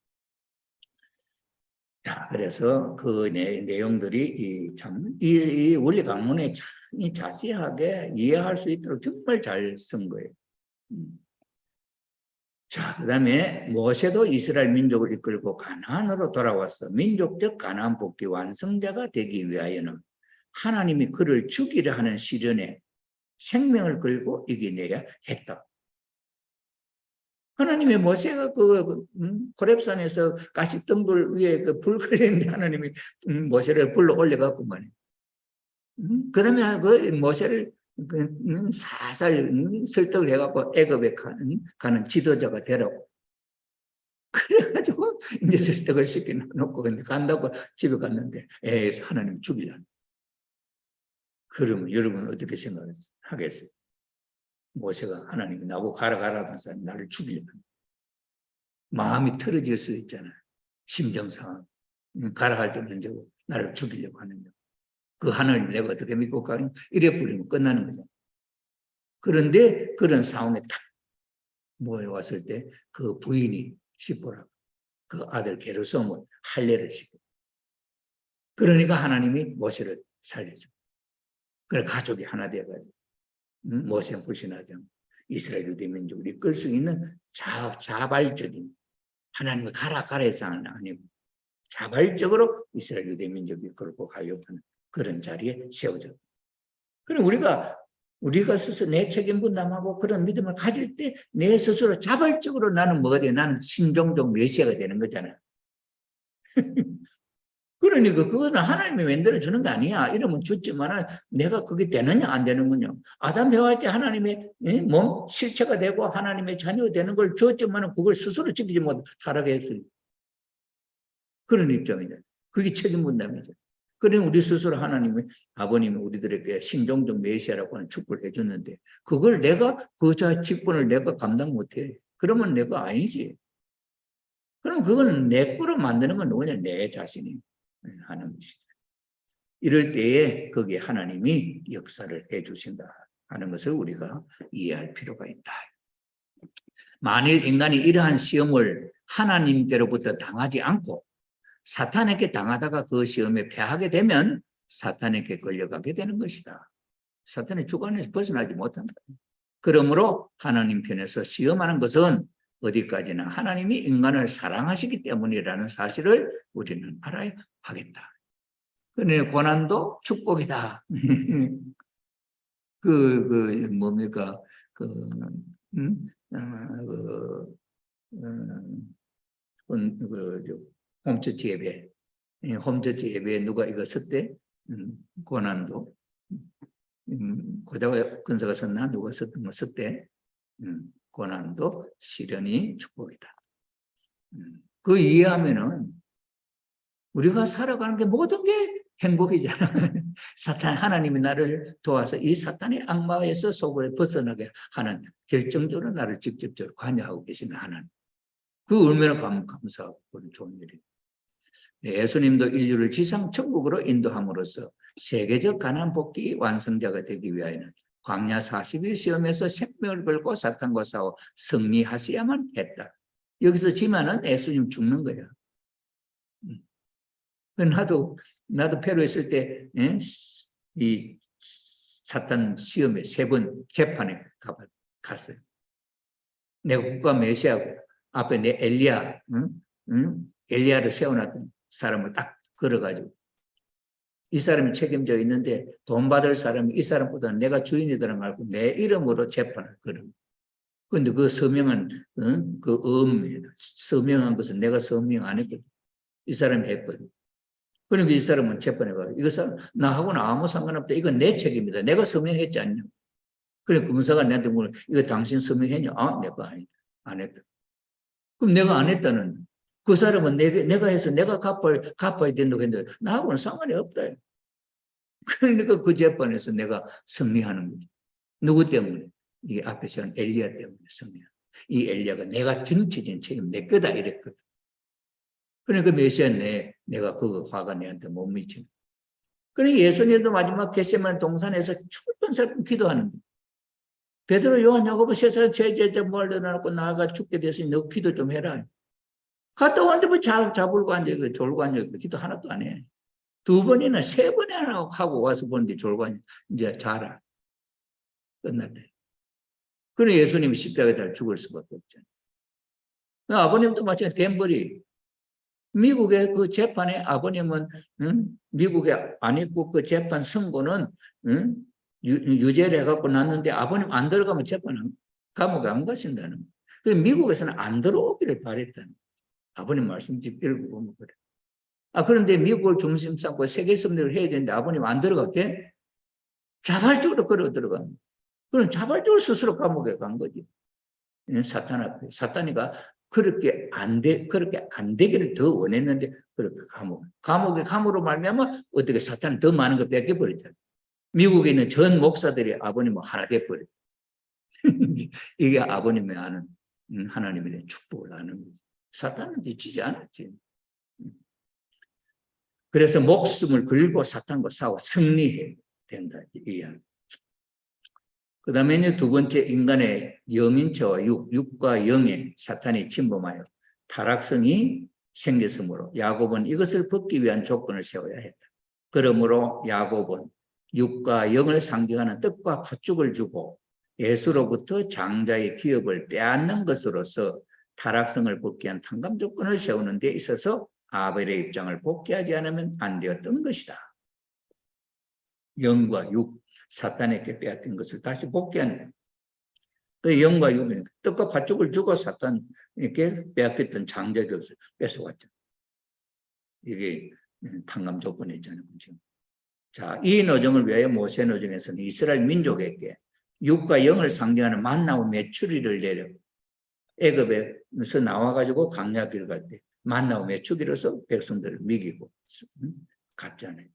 자, 그래서 그 내용들이 이 원리 강론에 참 자세하게 이해할 수 있도록 정말 잘 쓴 거예요. 자, 그 다음에 모세도 이스라엘 민족을 이끌고 가나안으로 돌아와서 민족적 가나안 복귀 완성자가 되기 위하여는 하나님이 그를 죽이려 하는 시련에 생명을 걸고 이겨내야 했다. 하나님의 모세가 호렙산에서 가시덤불 위에 그 불 끓이는데 하나님이 모세를 불러 올려갖고 말이야. 그 다음에 그 모세를 사살 설득을 해갖고 애굽에 가는 지도자가 되라고. 그래가지고 이제 설득을 시켜놓고 간다고 집에 갔는데 하나님 죽이려는. 그러면 여러분 어떻게 생각하겠어요? 모세가 하나님이 나보고 가라 하던 사람이 나를 죽이려는. 마음이 틀어질 수 있잖아요. 심정상황. 가라 할 때 먼저 나를 죽이려고 하는 거. 그 하나님 내가 어떻게 믿고 가냐? 이래 버리면 끝나는 거죠. 그런데 그런 상황에 딱 모여왔을 때 그 부인이 시보라 그 아들 게르솜을 할례를 시켜. 그러니까 하나님이 모세를 살려줘. 그래 가족이 하나 돼가지고 모세 불신하지 않고 이스라엘 유대 민족을 이끌 수 있는 자발적인 하나님의 가라 해서 아니고 자발적으로 이스라엘 유대 민족을 이끌고 가려고 하는 그런 자리에 세워졌다. 그럼 우리가 스스로 내 책임 분담하고 그런 믿음을 가질 때 내 스스로 자발적으로 나는 뭐가 돼? 나는 신종종 메시아가 되는 거잖아요. 그러니까 그거는 하나님이 만들어주는 거 아니야. 이러면 좋지만 내가 그게 되느냐 안 되는군요. 아담 해와한테 하나님의 몸 실체가 되고 하나님의 자녀가 되는 걸 줬지만 그걸 스스로 지키지 못해 타락해 했어요. 그런 입장이죠. 그게 책임 분담이죠. 그러니 우리 스스로 하나님이 아버님이 우리들에게 신종종 메시아라고 하는 축복을 해줬는데 그걸 내가 그 직분을 내가 감당 못해. 그러면 내가 아니지. 그럼 그건 내 거로 만드는 건 누구냐? 내 자신이 하는 것이다. 이럴 때에 거기에 하나님이 역사를 해주신다 하는 것을 우리가 이해할 필요가 있다. 만일 인간이 이러한 시험을 하나님께로부터 당하지 않고 사탄에게 당하다가 그 시험에 패하게 되면 사탄에게 걸려가게 되는 것이다. 사탄의 주관에서 벗어나지 못한다. 그러므로 하나님 편에서 시험하는 것은 어디까지나 하나님이 인간을 사랑하시기 때문이라는 사실을 우리는 알아야 하겠다. 그러니 고난도 축복이다. 뭡니까? 홈처치 예배. 홈처치 예배에 누가 이거 썼대? 고난도. 고자가 근서가 썼나? 누가 썼던 거 썼대? 고난도 시련이 축복이다. 그 이해하면은 우리가 살아가는 게 모든 게 행복이잖아. 사탄, 하나님이 나를 도와서 이 사탄의 악마에서 속을 벗어나게 하는 결정적으로 나를 직접적으로 관여하고 계시는 하나님. 그 얼마나 감사하고 좋은 일이에요. 예수님도 인류를 지상 천국으로 인도함으로써 세계적 가난 복귀 완성자가 되기 위하여는 광야 40일 시험에서 생명을 걸고 사탄과 싸워 승리하셔야만 했다. 여기서 지면은 예수님 죽는 거야. 나도 페루에 있을 때, 이 사탄 시험에 3번 재판에 갔어요. 내가 국가 메시아고 앞에 내 엘리야, 엘리야를 세워놨던 사람을 딱 걸어가지고 이 사람이 책임져 있는데 돈 받을 사람이 이 사람보다는 내가 주인이더라 말고 내 이름으로 재판을 걸어. 그런데 그 서명한 서명한 것은 내가 서명 안 했거든. 이 사람이 했거든. 그러니까 이 사람은 재판해봐요. 이것은 나하고는 아무 상관없다. 이건 내 책임이다. 내가 서명했지 않냐. 그래 검사가 내한테 물어. 이거 당신 서명했냐? 아, 내가 아니다. 안 했다. 그럼 내가 안 했다는 그 사람은 내가 해서 내가 갚아야 된다고 했는데 나하고는 상관이 없다. 그러니까 그 재판에서 내가 승리하는 거지. 누구 때문에? 이 앞에서는 엘리야 때문에 승리하는. 이 엘리야가 내가 전체적인 책임 내 거다 이랬거든. 그러니까 메시아는 내가 그 화가 내한테 못 미치는. 그러니까 예수님도 마지막 겟세마네 동산에서 죽을 뻔살끔 기도하는데 베드로, 요한, 야고보 세 사람 제자 모아놓고 나아가 죽게 됐으니 너 기도 좀 해라. 갔다 왔는데 뭐 잡을고 앉아있고 졸고 앉아있고 기도 하나도 안 해. 2번이나 3번이나 하고 와서 보는데 졸고 앉아. 이제 자라. 끝났대. 그래 예수님이 십자가에 달려 죽을 수밖에 없잖아요. 아버님도 마찬가지 갬버리. 미국의 그 재판에 아버님은 미국에 안 있고 그 재판 선고는 유죄를 해갖고 났는데 아버님 안 들어가면 재판 감옥에 안 가신다는 거예요. 그래서 미국에서는 안 들어오기를 바랬다는 거예요. 아버님 말씀 읽고 보면 그래. 그런데 미국을 중심 삼고 세계 섭리를 해야 되는데 아버님 안 들어갔대? 자발적으로 걸어 들어간 거예요. 그럼 자발적으로 스스로 감옥에 간 거지. 사탄 앞에. 사탄이가 그렇게 안 되기를 더 원했는데, 그렇게 감옥으로 말미암아 어떻게 사탄은 더 많은 걸 뺏겨버리잖아요. 미국에 있는 전 목사들이 아버님을 하나 돼버려요. 이게 아버님이 아는 하나님에 대한 축복을 아는 거지. 사탄은 지지 않았지. 그래서 목숨을 걸고 사탄과 싸워 승리해야 된다. 이 이야기. 그 다음에 이제 2번째 인간의 영인체와 육과 영에 사탄이 침범하여 타락성이 생겼으므로 야곱은 이것을 벗기 위한 조건을 세워야 했다. 그러므로 야곱은 육과 영을 상징하는 떡과 팥죽을 주고 예수로부터 장자의 기업을 빼앗는 것으로서 타락성을 벗기 위한 탕감 조건을 세우는 데 있어서 아벨의 입장을 복귀하지 않으면 안 되었던 것이다. 영과 육, 사탄에게 빼앗긴 것을 다시 복귀하는 그 영과 육은 떡과 팥죽을 주고 사탄에게 빼앗겼던 장자 기업을 뺏어왔잖아요. 이게 탕감 조건이잖아요. 그렇죠? 자, 이 노정을 위하여 모세 노정에서는 이스라엘 민족에게 육과 영을 상징하는 만나와 메추리를 내려 애굽에서 나와가지고 광야길 갈 때 만나와 메추리로서 백성들을 먹이고 갔잖아요.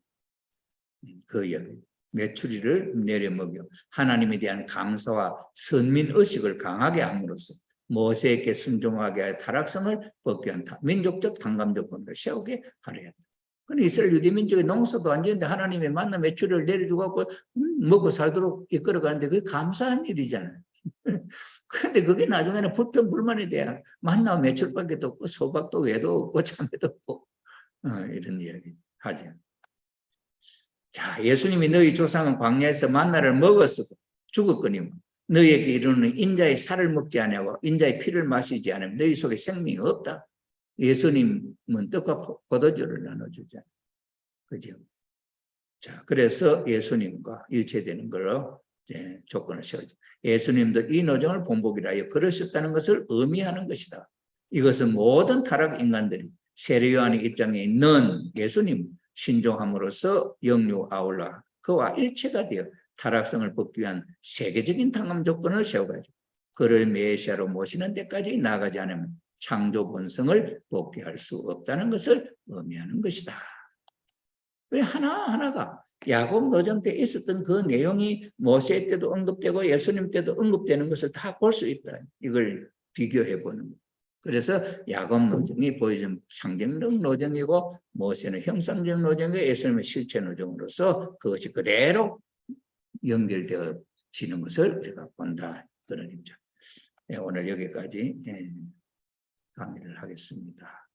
그 이야기. 메추리를 내려 먹여 하나님에 대한 감사와 선민의식을 강하게 함으로써 모세에게 순종하게 할 타락성을 벗기 위한 민족적 탕감 조건을 세우게 하려 했다. 근데 이스라엘 유대민족의 농사도 안 지는데 하나님의 만나 메추리를 내려주고 먹고 살도록 이끌어가는데 그게 감사한 일이잖아요. 그런데 그게 나중에는 불평불만이 돼야 만나 메추리밖에 없고 소박도 외도 없고 참외도 없고 이런 이야기 하죠. 자, 예수님이 너희 조상은 광야에서 만나를 먹었어도 죽었거니와 너희에게 이르는 인자의 살을 먹지 아니하고 인자의 피를 마시지 않으면 너희 속에 생명이 없다. 예수님은 떡과 포도주를 나눠주잖아요. 그죠? 자, 그래서 예수님과 일체되는 걸로 조건을 세우죠. 예수님도 이 노정을 본보기라 하여 그러셨다는 것을 의미하는 것이다. 이것은 모든 타락 인간들이 세례요한의 입장에 있는 예수님 신종함으로써 영유 아울러 그와 일체가 되어 타락성을 벗기 위한 세계적인 당함 조건을 세워가지고 그를 메시아로 모시는 데까지 나가지 않으면 창조 본성을 복귀할 수 없다는 것을 의미하는 것이다. 왜 하나하나가 야곱 노정 때 있었던 그 내용이 모세 때도 언급되고 예수님 때도 언급되는 것을 다 볼 수 있다. 이걸 비교해 보는 거예요. 그래서 야곱 노정이 보여준 상징적 노정이고 모세는 형상적 노정이고 예수님은 실체 노정으로서 그것이 그대로 연결되어지는 것을 우리가 본다. 그런 입장. 오늘 여기까지 강의를 하겠습니다.